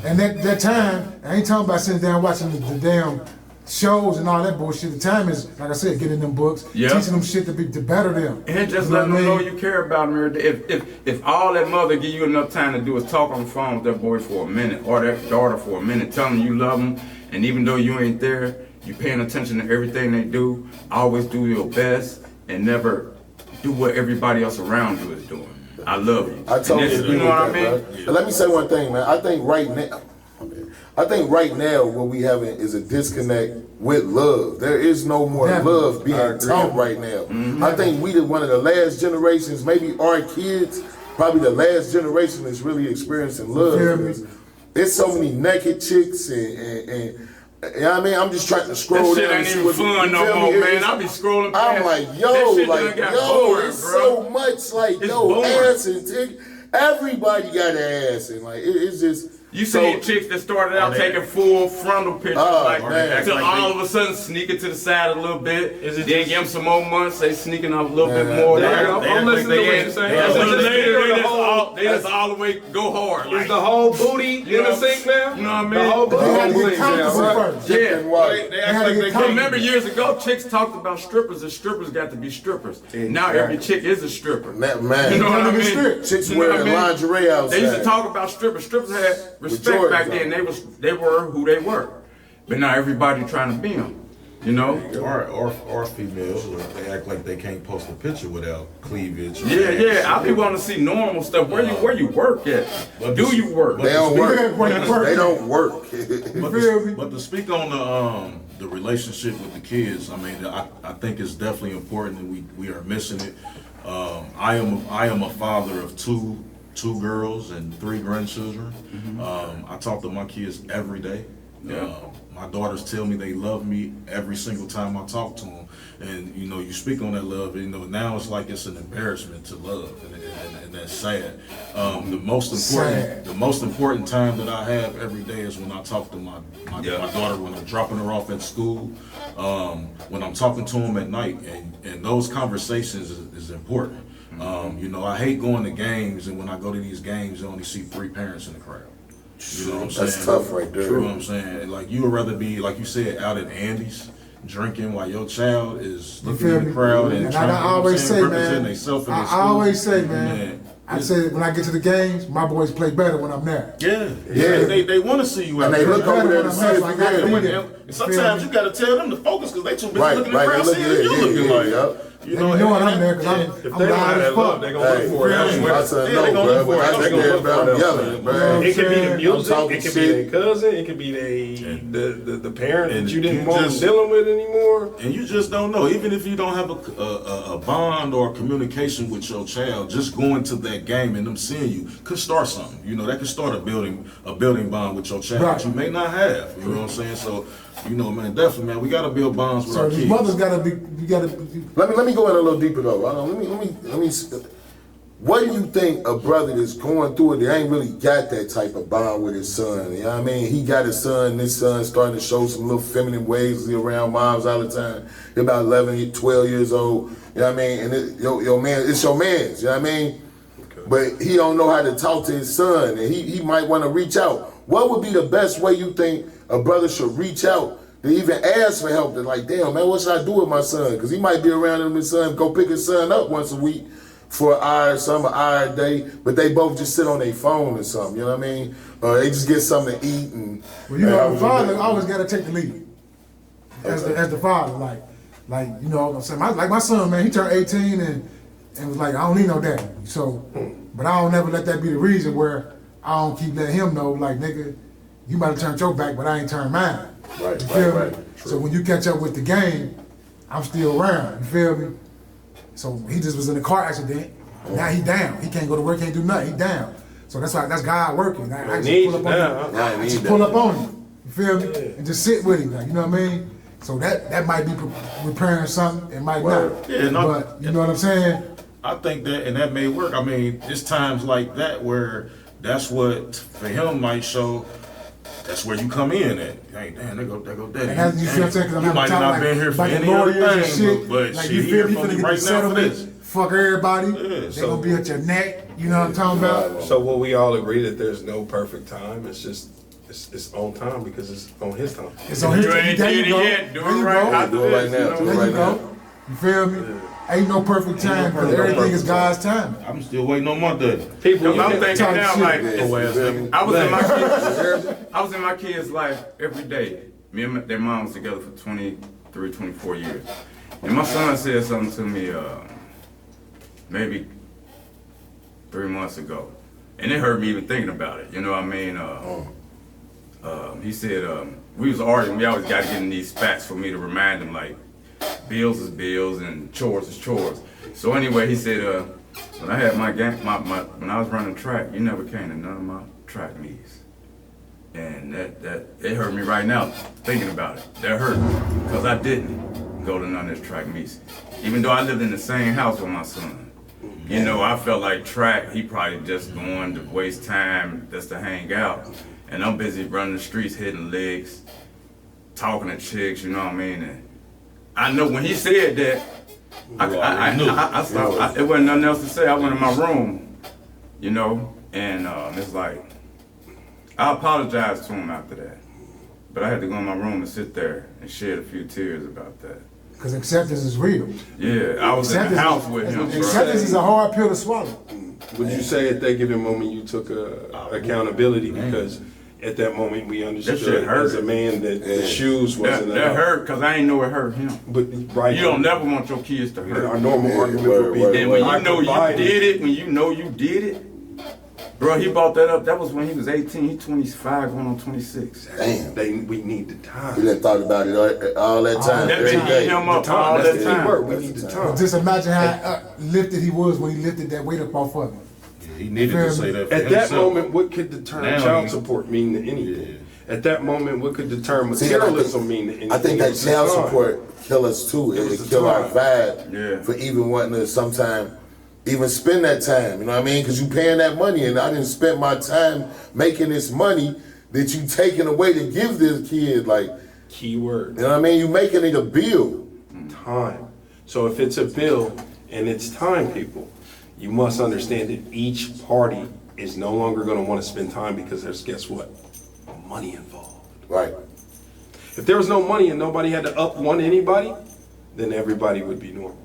And that time, I ain't talking about sitting down watching the damn shows and all that bullshit. The time is, like I said, getting them books, Yeah. teaching them shit to better them. And just You know letting what them I know mean? you care about them every day. If all that mother give you enough time to do is talk on the phone with that boy for a minute or that daughter for a minute, tell them you love them, and even though you ain't there, you paying attention to everything they do, always do your best, and never do what everybody else around you is doing. I love you. I totally And this- agree you know with what that, I mean? bro. And let me say one thing, man. I think right now what we having is a disconnect with love. There is no more Definitely. love being taught right now. I think we one of the last generations, maybe our kids, probably the last generation that's really experiencing love. feel me? Because there's so many naked chicks and you know what I mean? I'm just trying to scroll That shit down ain't and see even what fun you no feel more, me? man. It's- I be scrolling I'm past. like, That yo, shit like, done got yo, boring, it's bro. so much like, It's yo, boring. ass and tick. Everybody got an ass, and like, it's just. You so, seen chicks that started out taking full frontal pictures, Oh, like man. till Like all they- of a sudden sneaking to the side a little bit. Is it Then just- give them some more months, they sneaking up a little bit Man, more. man. I'm listening to what you're saying. That's Is what the they lady or the whole- they just all the way go hard. Is Like, the whole booty You in the know- sink now? you know what I mean? The whole But they had to booty get now, comfortable right? first. yeah. and what? They had act to like get they I can't. remember years ago, chicks talked about strippers and strippers got to be strippers. Now every chick is a stripper. Man, You know what I None of the mean? strip. chicks You know what wearing I mean? lingerie outside. They used to talk about strippers. Strippers had respect Jordans back then. on. They were who they were. But now everybody trying to be them. You know? Or females, they act like they can't post a picture without cleavage. Yeah. I be wanting to see normal stuff. Where you work at? But Do the- you work? They don't Where work. you work. They don't work. But feel me? but to speak on the relationship with the kids, I mean, I think it's definitely important, and we are missing it. I am a father of two 2 girls and 3 grandchildren. I talk to my kids every day. My daughters tell me they love me every single time I talk to them. And, you know, you speak on that love, you know, now it's like it's an embarrassment to love, and that's sad. The most important time that I have every day is when I talk to my daughter, when I'm dropping her off at school, when I'm talking to them at night, and those conversations is important. You know, I hate going to games, and when I go to these games, you only see 3 parents in the crowd. You know what I'm saying? That's tough right there. You know what I'm saying? Like, you would rather be, like you said, out at Andy's drinking while your child is looking in the crowd and trying I always say, represent man, themselves in I their school. always say, man, I say when I get to the games, my boys play better when I'm there. Yeah. They want to see you out And they there. look over there to see if I you gotta be good. there. And sometimes you got to tell them to focus because they too busy looking in the crowd seeing what you looking like. Yep. You They know when I'm there because If I'm they don't loud have as that love, fuck. they're gonna look for it elsewhere. I said Yeah, no, they gonna bro, look for but it. I They just gonna hear look about for it yelling, elsewhere. bro. It could be the music, talking it could shit. be their cousin, it could be the parent And that you didn't you want just- dealing with anymore. And you just don't know. Even if you don't have a bond or communication with your child, just going to that game and them seeing you could start something. You know, that could start a building bond with your child that you may not have. You know what I'm saying? So, you know, man, definitely, man, we gotta build bonds with So our these kids. mothers gotta be, you gotta be. Let me go in a little deeper though. Let me. What do you think a brother that's going through it, that ain't really got that type of bond with his son? You know what I mean? He got his son, and his son starting to show some little feminine ways. He around moms all the time. They're about 11, 12 years old. You know what I mean? And your man, it's your man's. You know what I mean? Okay. But he don't know how to talk to his son, and he might want to reach out. What would be the best way you think a brother should reach out to even ask for help? They're like, damn, man, what should I do with my son? Because he might be around him, his son, go pick his son up once a week for an hour, an hour a day, but they both just sit on their phone or something, you know what I mean? Or they just get something to eat and... Well, you know, the father always gotta take the lead. As the father, like you know, I'm saying, my son, man, he turned 18 and was like, I don't need no daddy. So, but I don't never let that be the reason where I don't keep letting him know, like, nigga, you might have turned your back, but I ain't turned mine. Right, you feel me? True. So when you catch up with the game, I'm still around. You feel me? So he just was in a car accident. Now he down. He can't go to work, can't do nothing. He down. So that's God working. I just pull up on him. I just pull up on him. You feel me? And just sit with him. Like, you know what I mean? So that might be repairing something. It might not. Yeah, no, but you know what I'm saying? I think that may work. I mean, it's times like that where that's what for him might show. That's where you come in at. Hey, damn, there go daddy. And that's, you see what I'm saying? Because I'm might talking not like, been here for like any other lawyers and thing, shit. but Like shit, you he feel here me? for Finna me get right the now for settlement. this. Fuck everybody. Yeah, They so- gonna be at your neck. You know what I'm talking about? So will we all agree that there's no perfect time? It's just it's on time because it's on his time. It's on his You ain't there you did it go. yet. Do There it you right go. after Do it right this. now. You know? Do it There right you now. go. You feel me? Ain't no perfect time because perfect everything is time. God's time. I'm still waiting on my daddy. People, Because I'm thinking Type now, shit. like, Yeah. I was in my kids' life every day. Me and their mom was together for 23, 24 years. And my son said something to me maybe 3 months ago. And it hurt me even thinking about it. You know what I mean? He said, we was arguing, we always got to get in these spats for me to remind him, like, bills is bills and chores is chores. So anyway, he said, when I had my when I was running track, you never came to none of my track meets. And that it hurt me right now thinking about it. That hurt because I didn't go to none of his track meets. Even though I lived in the same house with my son. You know, I felt like track, he probably just going to waste time just to hang out. And I'm busy running the streets, hitting legs, talking to chicks, you know what I mean? And I know when he said that, I stopped. It wasn't nothing else to say. I went in my room, you know, and it's like, I apologized to him after that. But I had to go in my room and sit there and shed a few tears about that. Because acceptance is real. Yeah, I was in the house with him. Acceptance is a hard pill to swallow. would you say at that given moment you took accountability because at that moment we understood as a man that the shoes wasn't that hurt because I ain't know it hurt him. But right, You don't never want your kids to hurt. Our normal argument would be, And when you know provided. you did it, when you know you did it, bro, he brought that up. That was when he was 18. He 25, going on 26. Damn. We need the We time. done thought about it all that time. That every been day. eating him up all That's that the key time. word. We need the time. Just imagine how lifted he was when he lifted that weight up off of him. He needed to say that for At that himself. moment, what could deter Now child he- support mean to anything? At that moment, what could deter See, and materialism mean to anything? I think It that was the child time. support kill us too. It was It the kill our time. vibe Yeah. for even wanting to sometime even spend that time. You know what I mean? Because you paying that money, and I didn't spend my time making this money that you taking away to give this kid. Like, Key word. you know what I mean? You making it a bill. Time. So if it's a bill and it's time, people, you must understand that each party is no longer going to want to spend time because there's, guess what? Money involved. Right. If there was no money and nobody had to up one anybody, then everybody would be normal.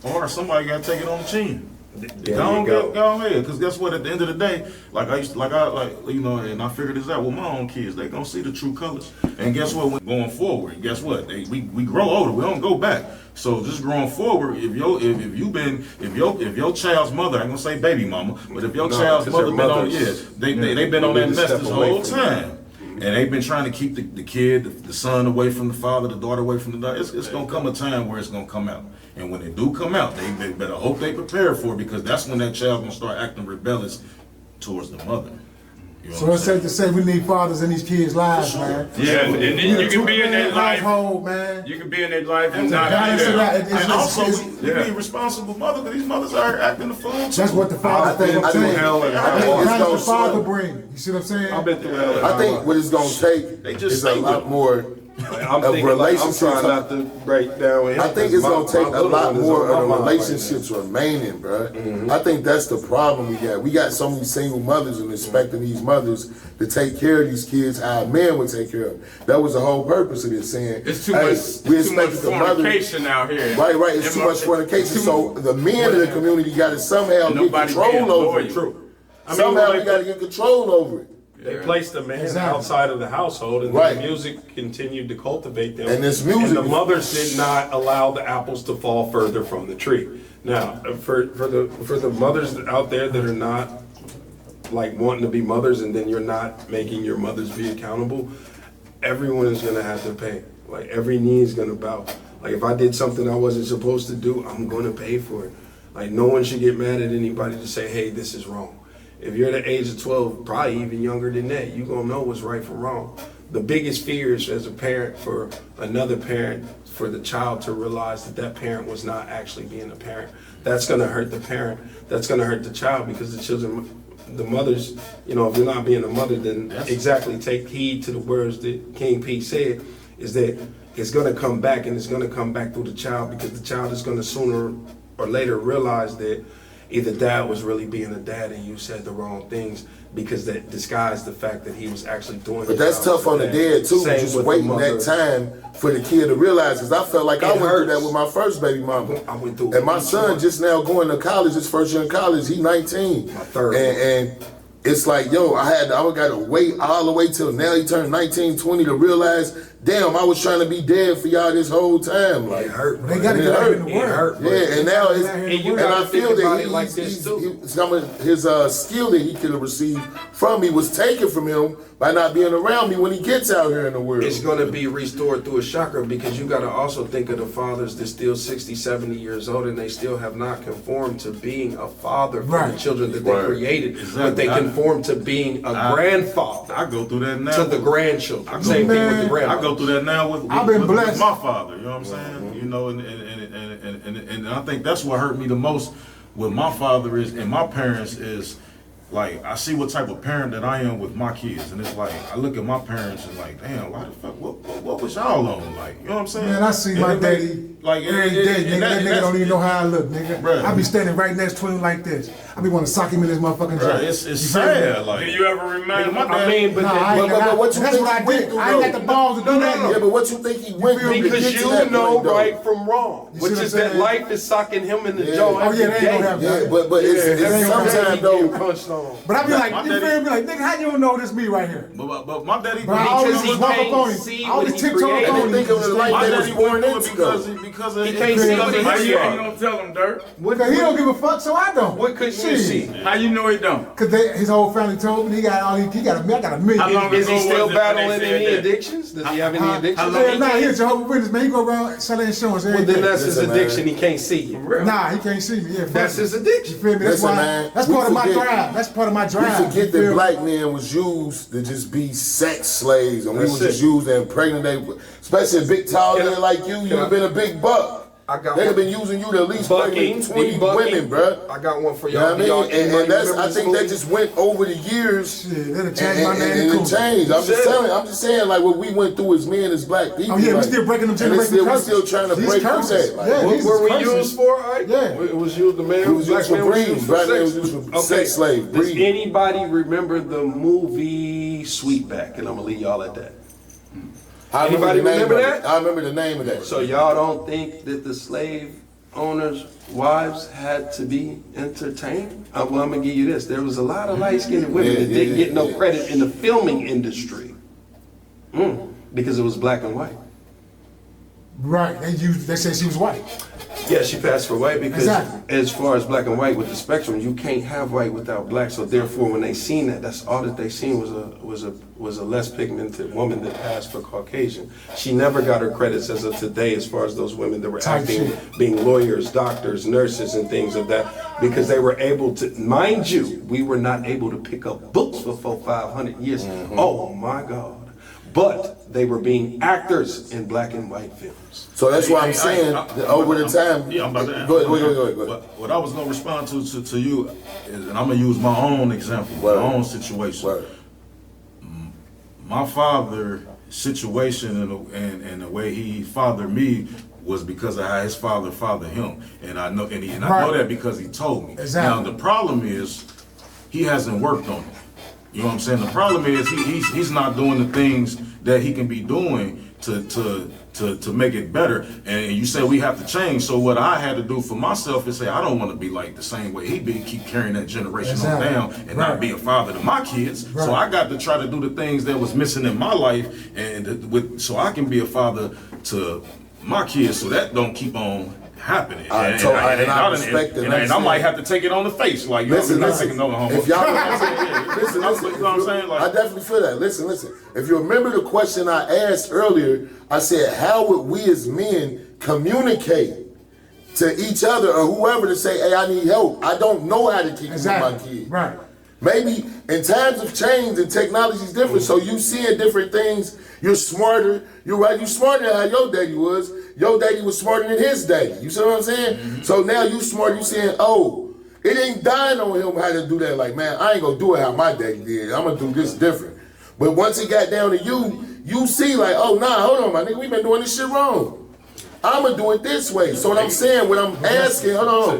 Or somebody got to take it on the chin. There Go you go. ahead, because guess what? At the end of the day, and I figured this out with my own kids. They gonna see the true colors. And guess what? When going forward, guess what? We grow older. We don't go back. So just growing forward, if your child's mother, I ain't gonna say baby mama, but if your No, child's 'cause mother their been on, mothers- they've been on we that need to mess step this away whole from time. And they've been trying to keep the kid, the son away from the father, the daughter away from the daughter. It's gonna come a time where it's gonna come out. And when they do come out, they better hope they prepare for it, because that's when that child gonna start acting rebellious towards the mother. You know So what it's I'm safe to say we need fathers in these kids' lives, man. Yeah, and then you can be in their life. Household, man. You can be in their life and And not balance be it out. there. It's And also, it's- we need responsible mother, because these mothers are acting the fool too. that's what the father I think- I'm I saying. think hell and I high think water. it's How does gonna the father slow. bring? You see what I'm saying? I've been through hell and I high think water. what it's gonna take They just is stay a with lot it. more. I'm of thinking like, I'm relationships. trying not to break down with him. I think it's gonna take a little lot one is more on my of the mind right relationships remaining, bro. I think that's the problem we got. We got so many single mothers and expecting these mothers to take care of these kids how men would take care of them. That was the whole purpose of this, saying, It's too hey, much. we It's too much expected the mother. fornication out here. Right. It's too much fornication. So the men in the community got to somehow get Nobody being control over it. loyal. Somehow we got to get control over it. They placed the man Exactly. outside of the household, and Right. the music continued to cultivate them. And this music- and the mothers did not allow the apples to fall further from the tree. Now, for the mothers out there that are not like wanting to be mothers, and then you're not making your mothers be accountable, everyone is gonna have to pay. Like every knee is gonna bow. Like if I did something I wasn't supposed to do, I'm gonna pay for it. Like no one should get mad at anybody to say, hey, this is wrong. If you're the age of 12, probably even younger than that, you're gonna know what's right from wrong. The biggest fears as a parent for another parent, for the child to realize that that parent was not actually being a parent. That's gonna hurt the parent. That's gonna hurt the child, because the children, the mothers, you know, if you're not being a mother, then exactly take heed to the words that King P said, is that it's gonna come back, and it's gonna come back through the child, because the child is gonna sooner or later realize that either dad was really being a dad and you said the wrong things, because that disguised the fact that he was actually doing. But that's tough on the dead too, Same just with the waiting mother. that time for the kid to realize. Because I felt like I It went through that hurts. with my first baby mama. I went through it And my with son each just now going to college, his first year in college, he 19. My third And it's like, yo, I got to wait all the way till now he turned 19, 20 to realize, damn, I was trying to be dead for y'all this whole time. Like, It hurt. They gotta It get out hurt. in the It world. hurt. yeah, and now it's, And you and gotta I feel think about that it like this, too. some of his skill that he could have received from me was taken from him by not being around me when he gets out here in the world. It's going to be restored through a chakra, because you got to also think of the fathers that's still 60, 70 years old, and they still have not conformed to being a father for Right. the children that they Right. created, but Exactly. they conform to being a grandfather I go through that now. to the grandchildren. Same thing with the Man, grandmother. I go through that now with I've been blessed. my father. You know what I'm saying? You know, and I think that's what hurt me the most with my father is, and my parents is, like, I see what type of parent that I am with my kids, and it's like I look at my parents and like, damn, why the fuck? What was y'all on? Like, you know what I'm saying? Man, I see And my it daddy make- like every day, nigga. That nigga don't even know how I look, nigga. Bruh. I be standing right next to him like this. I be want to sock him in his motherfucking jaw. It's You feel me? sad. Like, Do you ever remember? my I dad- mean, but Nah, then- I ain't but got, what you that's think what I he went did. through, I ain't got though? the balls to do that. Yeah, but what you think he went feel through me? to because get to you that know point, though? right from wrong, You which see is what I'm that saying? life is socking him in the Yeah. jaw Oh, every yeah, they ain't day. gonna have Yeah, that. but Yeah, it's every sometimes day he though. getting punched on. But I be like, my you daddy- feel me? Like, nigga, how you don't know this me right here? but my daddy, But I always Because he just walk can't up on him. see I always what he tiptoe created. up I on didn't think it was him. like my that daddy was born went through it into though. because of He can't see what he How you saw. ain't gonna tell him, Dirk? Because he don't give a fuck, so I don't. What couldn't you Shit. see? How you know he don't? Cause his whole family told me I got a million. How long Is he ago still was it when battling they said any that? addictions? Does he have any how addictions? long- Yeah, nah, he's a Jehovah's Witness, man. He go around selling insurance every Well, then day. that's his Listen, addiction. man. He can't see you. Nah, he can't see me. Yeah, That's his You addiction. feel me? That's Listen, why. man, That's we part of my forget- drive. That's part of my We drive. forget you that feel me? black men was used to just be sex slaves, and we That's was just it. used to impregnate, especially a big tall Can I- nigga like you. can You'd I- have been a big buck. I got They'd have one. been using you to at least Bucking, pregnant 20 big bucking. women, bruh. I got one for You know y'all. what I Y'all mean? anybody And that's, remember I this think movie? that just went over the years. Shit, that'll And, change my and, name and to it cool. changed. I'm just Said it. telling. I'm just saying, like what we went through as men, as black people. Oh yeah, we like, still breaking them and it's generational still, we curses. still trying to These break through curses. that. Like, Yeah, What these were we curses. used for, Ike? Yeah. It was used, the man, We was black used for man was breeding. used for Black man sex. was used for sex slave, Does breeding. anybody remember the movie Sweetback? And I'm gonna leave y'all at that. I Anybody the name remember of that? it. I remember the name of that. So y'all don't think that the slave owners' wives had to be entertained? Well, I'm gonna give you this. There was a lot of light-skinned women that didn't get no credit in the filming industry. Because it was black and white. Right. They said she was white. Yeah, she passed for white because Exactly. as far as black and white with the spectrum, you can't have white without black. So therefore, when they seen that, that's all that they seen was a less pigmented woman that passed for Caucasian. She never got her credits as of today, as far as those women that were Type acting, shit. being lawyers, doctors, nurses, and things of that, because they were able to. Mind you, we were not able to pick up books for 400-500 years. Oh my God! But they were being actors in black and white films. So that's why I'm saying that over the time. Yeah, I'm about to Go ahead. What I was gonna respond to you is, and I'm gonna use my own example, Word. my own situation. Word. My father situation and the way he fathered me was because of how his father fathered him, and I know I know Right. that because he told me. Exactly. Now the problem is he hasn't worked on it. You know what I'm saying? The problem is he's not doing the things that he can be doing to make it better. And you say we have to change. So what I had to do for myself is say I don't want to be like the same way he be, keep carrying that generation Exactly. on down and not be a father to my kids. Right. So I got to try to do the things that was missing in my life and so I can be a father to my kids so that don't keep on happening. I respect the and I might have to take it on the face. Like, Listen, not listen. taking no homo. If y'all listen, listen, you know what I'm saying? Like, I definitely feel that. Listen. If you remember the question I asked earlier, I said, how would we as men communicate to each other or whoever to say, hey, I need help. I don't know how to kick with my kid. Right. Maybe in times of change and technology is different, so you seeing different things. You're smarter. You're right. You're smarter than how your daddy was. Your daddy was smarter than his daddy. You see what I'm saying? So now you smart. You saying, oh, it ain't dying on him how to do that. Like, man, I ain't gonna do it how my daddy did. I'm gonna do this different. But once it got down to you see like, oh, nah, hold on, my nigga, we been doing this shit wrong. I'm gonna do it this way. So what I'm saying, what I'm asking, hold on,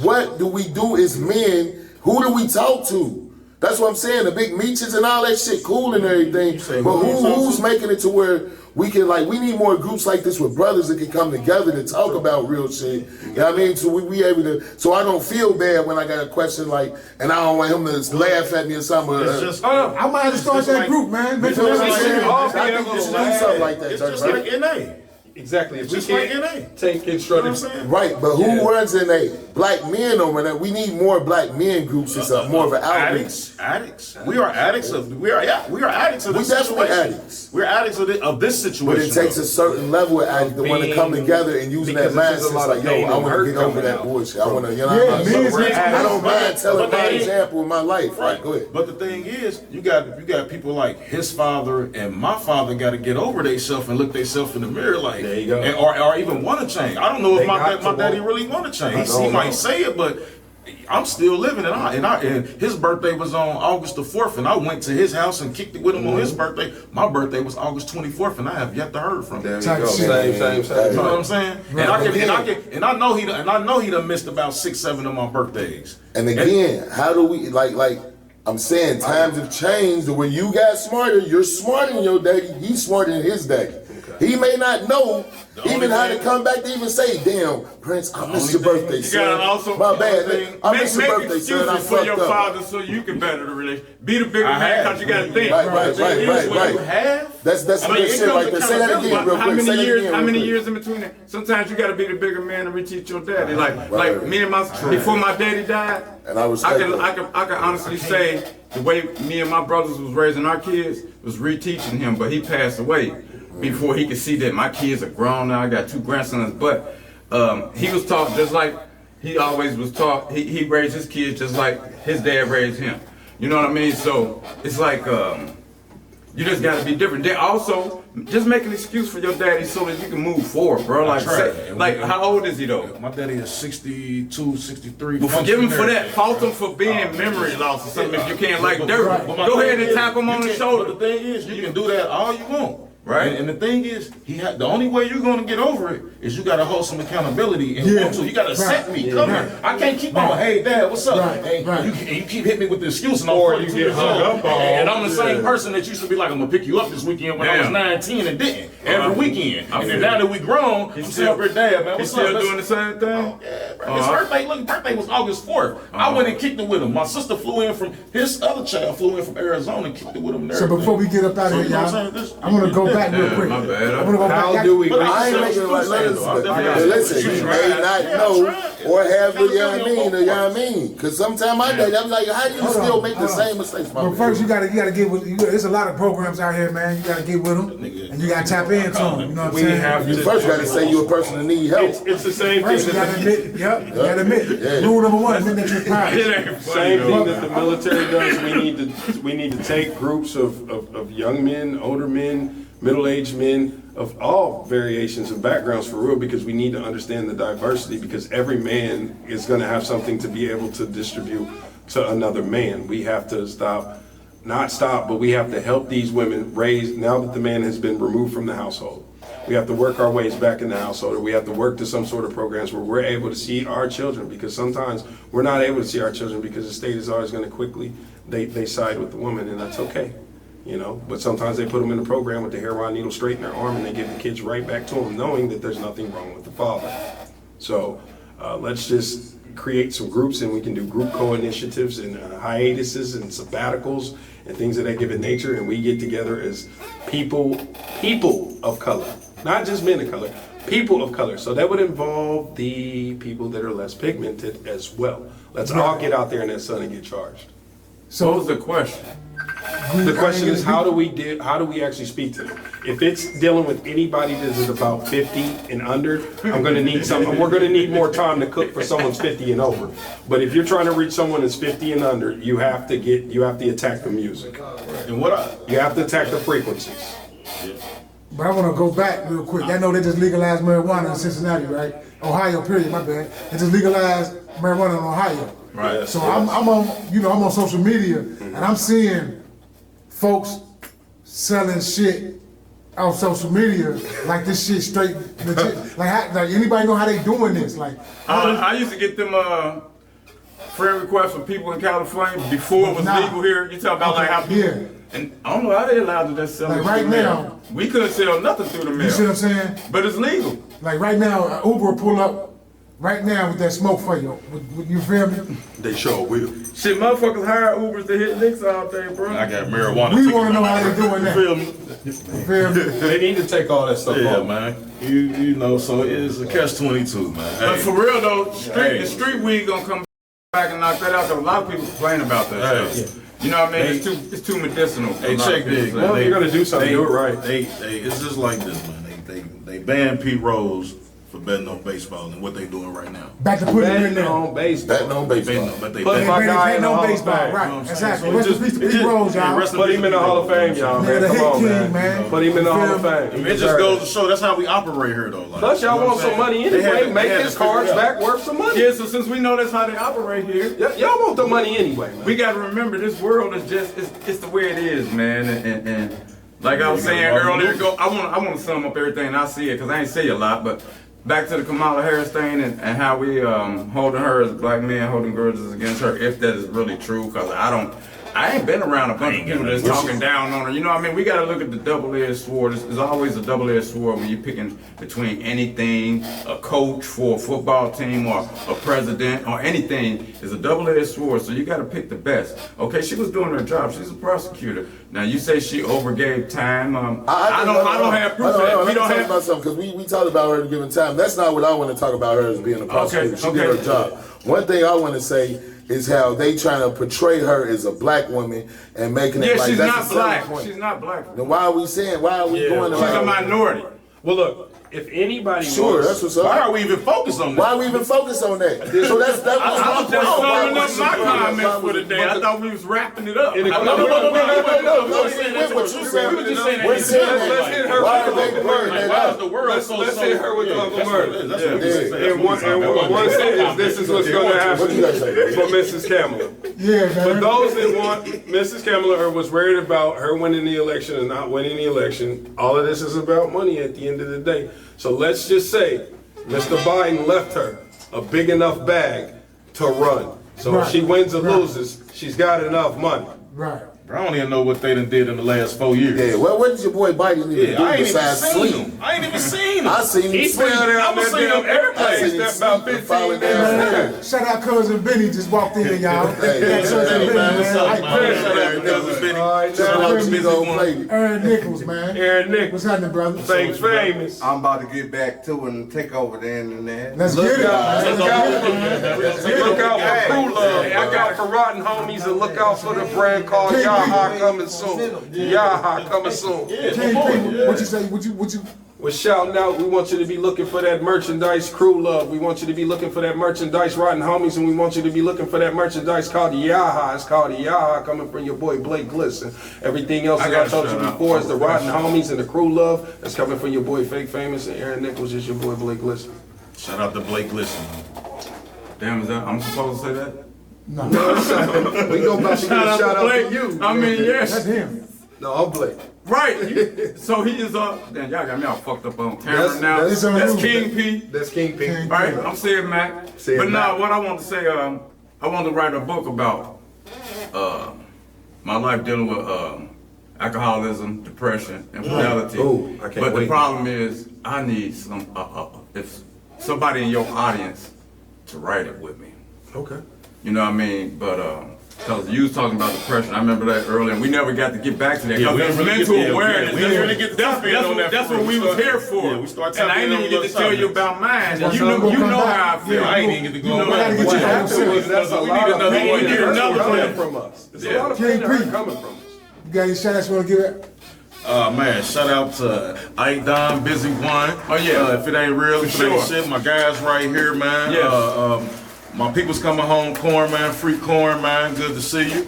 what do we do as men? Who do we talk to? That's what I'm saying. The big meetings and all that shit, cool and everything. But who's making it to where we can, like, we need more groups like this with brothers that can come together to talk about real shit. You know what I mean? So we able to, so I don't feel bad when I got a question like, and I don't want him to laugh at me or something. it's just, I might have to start that group, man. Make You know sure what I'm saying? All I think you should do something like that. it's Dirk, just right? like NA. Exactly. If we Just like can't NA. take You know what I'm instructions. saying? Right, but who runs in a black men over there? We need more black men groups. It's a more of an outreach. Addicts. We are addicts of addicts of We this definitely situation. addicts. We're addicts of this But situation. it takes a certain level of addict to want to come together and using that because there's just a mindset. lot Like, of yo, pain I and want to hurt get over coming that out. bullshit. I want to, you know Yeah, what I'm men, saying? I don't mind telling but my they- example in my life. Right, go ahead. But the thing is, you got people like his father and my father got to get over themselves and look themselves in the mirror, like, There you go. and, or even want to change. I don't know if They got my to daddy want- really want to change. don't He might know. say it, but I'm still living, and his birthday was on August the 4th, and I went to his house and kicked it with him on his birthday. My birthday was August 24th, and I have yet to heard from him. There you Type go. shit. Same. You know what I'm saying? Right. And I know he done missed about 6-7 of my birthdays. And again, how do we, like I'm saying, times have changed. When you got smarter, you're smarter than your daddy. He's smarter than his daddy. He may not know The even only how to thing- come back to even say, damn, Prince, I missed your only thing- birthday, You son. gotta also My bad. I make missed your birthday, son. I excuses for your fucked up. father so you can better the relationship. Be the bigger I man have. because you gotta think. Right. What you have? That's I mean, good it shit comes right there. Say that accountability. again, real How quick. many Say that years? again, How real many quick. years in between that? Sometimes you got to be the bigger man and reteach your daddy. Like Right. me and my before my daddy died. And I respect I can honestly say the way me and my brothers was raising our kids was reteaching him, but he passed away before he could see that my kids are grown now. I got 2 grandsons, but he was taught just like he always was taught. He raised his kids just like his dad raised him. You know what I mean? So it's like. You just gotta be different. They also just make an excuse for your daddy so that you can move forward, bro. Like, how old is he though? My daddy is 62, 63. Well, forgive him for that. Fault him for being memory loss or something if you can't like Dirk. Go ahead and tap him on the shoulder. But the thing is, you can do that all you want. Right. And the thing is, the only way you're gonna get over it is you gotta hold some accountability and want to. You gotta accept me. Come here. I can't keep on, hey dad, what's up? Hey, you keep hitting me with the excuse and Or you get hung up on. And I'm the same person that used to be like, I'm gonna pick you up this weekend when I was 9, 10 and didn't. Every weekend. And then now that we grown, I'm still your dad, man. He's What's up? still doing the same thing? Oh, yeah, bro. His birthday was August 4th. I went and kicked it with him. My sister flew in from, his other child flew in from Arizona and kicked it with him there. So before we get up out of here, y'all, I want to go back real quick. my bad. I want to go back. How do we? But I ain't making it like listen, you may not know or have the, you know what I mean, or you know what I mean. Because sometimes my daddy, I'm like, how do you still make the same mistakes, my But man? first, you gotta get with. There's a lot of programs out here, man. You gotta get with them, and you gotta tap into them. You know what I'm saying? You first got to say you're a person that need help. It's the same thing. First, you gotta admit. Yep, you gotta admit. Yeah. Rule number 1: admit that you're proud. It ain't funny, Same though. thing that the military does. We need to take groups of young men, older men, middle-aged men of all variations and backgrounds for real, because we need to understand the diversity, because every man is going to have something to be able to distribute to another man. We have to not stop, but we have to help these women raise, now that the man has been removed from the household. We have to work our ways back in the household, or we have to work to some sort of programs where we're able to see our children, because sometimes we're not able to see our children because the state is always going to quickly, they side with the woman, and that's okay. You know, but sometimes they put them in a program with the heroin needle straight in their arm, and they give the kids right back to them, knowing that there's nothing wrong with the father. So let's just create some groups, and we can do group co-initiatives and hiatuses and sabbaticals and things of that given nature, and we get together as people of color, not just men of color, people of color. So that would involve the people that are less pigmented as well. Let's all get out there in that sun and get charged. So what was the question? The question is, how do we actually speak to them? If it's dealing with anybody that is about 50 and under, we're gonna need more time to cook for someone's 50 and over. But if you're trying to reach someone that's 50 and under, you have to attack the music. And You have to attack the frequencies. But I want to go back real quick. I know they just legalized marijuana in Cincinnati, right? Ohio, period. My bad. They just legalized marijuana in Ohio. Right. So I'm on social media, and I'm seeing folks selling shit on social media like this shit straight legit. Like anybody know how they doing this? Like I used to get them friend requests from people in California before it was legal here. You talk about like how people, and I don't know how they allowed to just sell Like it right through the now. mail. We couldn't sell nothing through the mail. You see what I'm saying? But it's legal. Like right now, Uber will pull up right now with that smoke for you. You feel me? They sure will. Shit, motherfuckers hire Ubers to hit licks all day, bro. I got marijuana. We want to know how they doing that. Feel me? You feel me? They need to take all that stuff Yeah, off. man. You know, so it is a catch-22, man. But Hey. for real though, the street weed gonna come back and knock that out, because a lot of people complain about that Hey. stuff. You know what I mean? It's too medicinal. for Hey, a lot of check people this, say. man. Well, if you're gonna do something, do it right. It's just like this, man. They banned Pete Rose for betting on baseball and what they doing right now. Back to putting it in Betting there. on baseball. Betting on baseball. But they Put banned my guy in the Hall of baseball, Fame. right? Exactly. So Rest in peace to Pete Rose, y'all. Put him in the Hall of Fame, y'all, Yeah, man. the Come hit on, king, man. Put him in the Hall of Fame. It just goes to show that's how we operate here, though. Like, Plus, y'all you know want what I'm some money saying? They anyway. had Make to his figure cards it out. back worth some money. Yeah, so since we know that's how they operate here, Y'all want the money anyway, man. we gotta remember this world is just it's the way it is, man. And like I was saying earlier, I want to sum up everything I see it, because I ain't see a lot, but back to the Kamala Harris thing and how we holding her as black men, holding grudges against her, if that is really true, because I I ain't been around a bunch of people that's talking down on her. You know what I mean? We got to look at the double-edged sword. There's always a double-edged sword when you're picking between anything, a coach for a football team or a president or anything is a double-edged sword. So you got to pick the best. Okay, she was doing her job. She's a prosecutor. Now you say she overgave time. I don't have proof of that. We don't have about something because we talked about her giving time. That's not what I want to talk about her as being a prosecutor. She did her job. One thing I want to say is how they trying to portray her as a black woman and making it like she's that's not black. She's not black. Then why are we saying? Why are we going? She's a minority. Well, look. If anybody that's what's up. Why are we even focused on that? Why are we even focused on that? So that was I was just summing up my my comments for the day. I thought we was wrapping it up. No, what you said. We were just saying We're saying that. Let's hit her Why with are they blurring that out? Let's hit her with the Uncle Murder. That's what we say. And one sentence, this is what's going to happen What you guys say? for Mrs. Kamala. Yeah, For man. those that want Mrs. Kamala or was worried about her winning the election and not winning the election, all of this is about money at the end of the day. So let's just say Mr. Biden left her a big enough bag to run. So if she wins or loses, she's got enough money. Right. I don't even know what they done did in the last 4 years. Yeah, well, what did your boy Biden even do I ain't even besides seen sleep? him. I ain't even seen him. I seen him He's sleep. been down there seen him every I place. seen him That's about sleep 15 falling days. down. Hey, shout out cousin Benny just walked in, y'all. Hey, Cousin Benny, man. What's up, Ike man? Don. Shout out to Cousin Benny. All right, Shout now, out to Big Old Lady. Aaron Nichols, man. Aaron Nick, What's happening, brother? thanks famous. I'm about to get back to it and take over the internet. Let's get it. Look man. out, look out for Crew Love. I got for Rotten Homies and look out for the brand called Yaha coming soon. Yaha coming soon. King P, what you say? What you? We're shouting out. We want you to be looking for that merchandise, Crew Love. We want you to be looking for that merchandise, Rotten Homies, and we want you to be looking for that merchandise called the Yaha. It's called the Yaha, coming from your boy Blake Glisten. Everything else that I told you before is the Rotten Homies and the Crew Love. That's coming from your boy Fake Famous, and Aaron Nichols is your boy Blake Glisten. Shout out to Blake Glisten. Damn, is that? I'm supposed to say that? We go back to get a shout out to you. I mean, yes. That's him. No, I'm Blake. Right. So he is damn, y'all got me all fucked up on camera now. that's That's King P. That's King P. King. Right. I'm saying Mac. Say it, But now Mac. what I want to say, I want to write a book about my life dealing with alcoholism, depression, infidelity. Ooh, I can't but the wait. problem is I need some if somebody in your audience to write it with me. Okay. You know what I mean? But because you was talking about depression, I remember that earlier, and we never got to get back to that. Yeah, Because we it's didn't really mental get- awareness. we didn't really get to tap in on that That's for what real. we was here for. Yeah, we started and I tapping ain't in even on get to those tell you subjects. about mine. That's You why know, we'll you come know back. how I feel. I ain't even get to go You know on what that. I gotta get What you happened on was that's a We lot need of another pain one. and We need hurt another coming one. from us. There's Yeah. a lot of pain and King hurt P. coming from us. You got any shout outs you want to give it? Man, shout out to Ike Don, Busy One. Oh, yeah. If it ain't real, if it ain't Sure. shit, my guys right here, man. Yes. My people's coming home, corn, man. Free corn, man. Good to see you.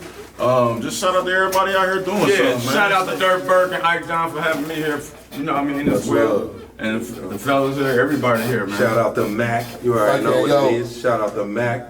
Just shout out to everybody out here doing Yeah, something, man. shout out to Dirk, Burke, and Ike Don for having me here. You know what I mean? As well. And the fellas here, everybody here, man. Shout out to Mac. You already know what Yo. it is. Shout out to Mac.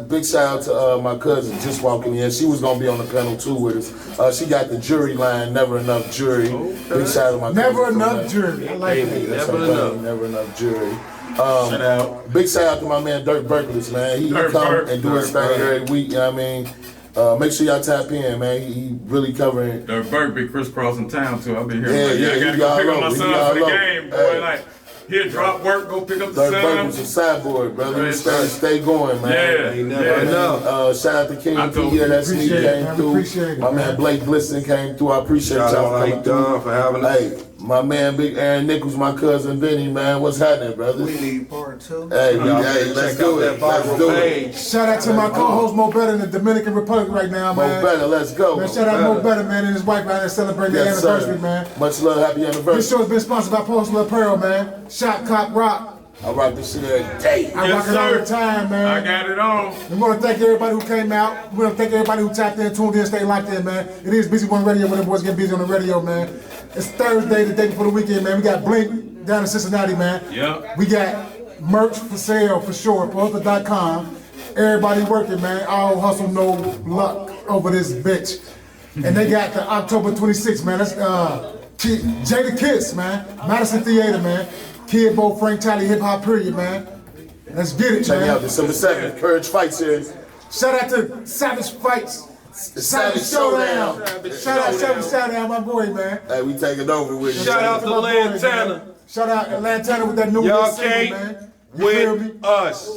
Big shout out to my cousin just walking in. She was gonna be on the panel too with us. She got the jury line, never enough jury. Big shout out to my cousin. Never from enough that. jury. I like that. That's Never her thing, enough. Never enough jury. Shout out. Big shout out to my man Dirk Burkalyz, man. He Dirk come Burk. and do his thing every week. You know what I mean? Make sure y'all tap in, man. He really covering. Dirk Burke be crisscrossing town too. I'll be here. Yeah, Like, yeah, I gotta he go all pick up over, my he son all for the over. game, boy. Hey. Like, he'll drop work, go pick up the Dirk Burke was son. a sideboard, brother. Right, Stay going, man. Yeah, Ain't never yeah. enough. Shout out to King I P. told Yeah, you. that's me. Appreciate it, Came man. through. Appreciate it, My man man. Blake Glisten came through. I appreciate Shout y'all out coming Ike through. Don for having us. Hey, my man Big Aaron Nichols, my cousin Vinny, man. What's happening, brother? We need part two. Hey, Y'all hey, let's check do out it. that Let's viral do it. page. Shout out to my co-host Mo Betta in the Dominican Republic right now, Mo man. Betta, let's go. Man, shout out Mo Betta, man, and his wife out there celebrating their Yes, anniversary, sir. man. Much love, happy This anniversary. show has been sponsored by Postal Apparel, man. Shop, cop, rock. I rock this shit every day. I Yes, rock it all sir. the time, man. I got it on. We want to thank everybody who came out. We want to thank everybody who tapped in, tuned in, stayed locked in, man. It is Busy One Radio when the boys get busy on the radio, man. It's Thursday, the day before the weekend, man. We got Blink down in Cincinnati, man. Yep. We got merch for sale for sure, Postal.com. Everybody working, man. All hustle, no luck over this bitch. And they got the October 26th, man. That's Jada Kiss, man. Madison Theater, man. Kid Bo, Frank Talley, Hip Hop Period, man. Let's get it, Check me out man. December 7th. Courage Fight Series. Shout out to Savage Fights Savage Showdown. Shout out Savage Showdown, my boy, man. Hey, we taking over with you. Shout out to my boy, Lantana. man. Shout out to Lantana with that new Y'all single, can't man. You feel me? with us.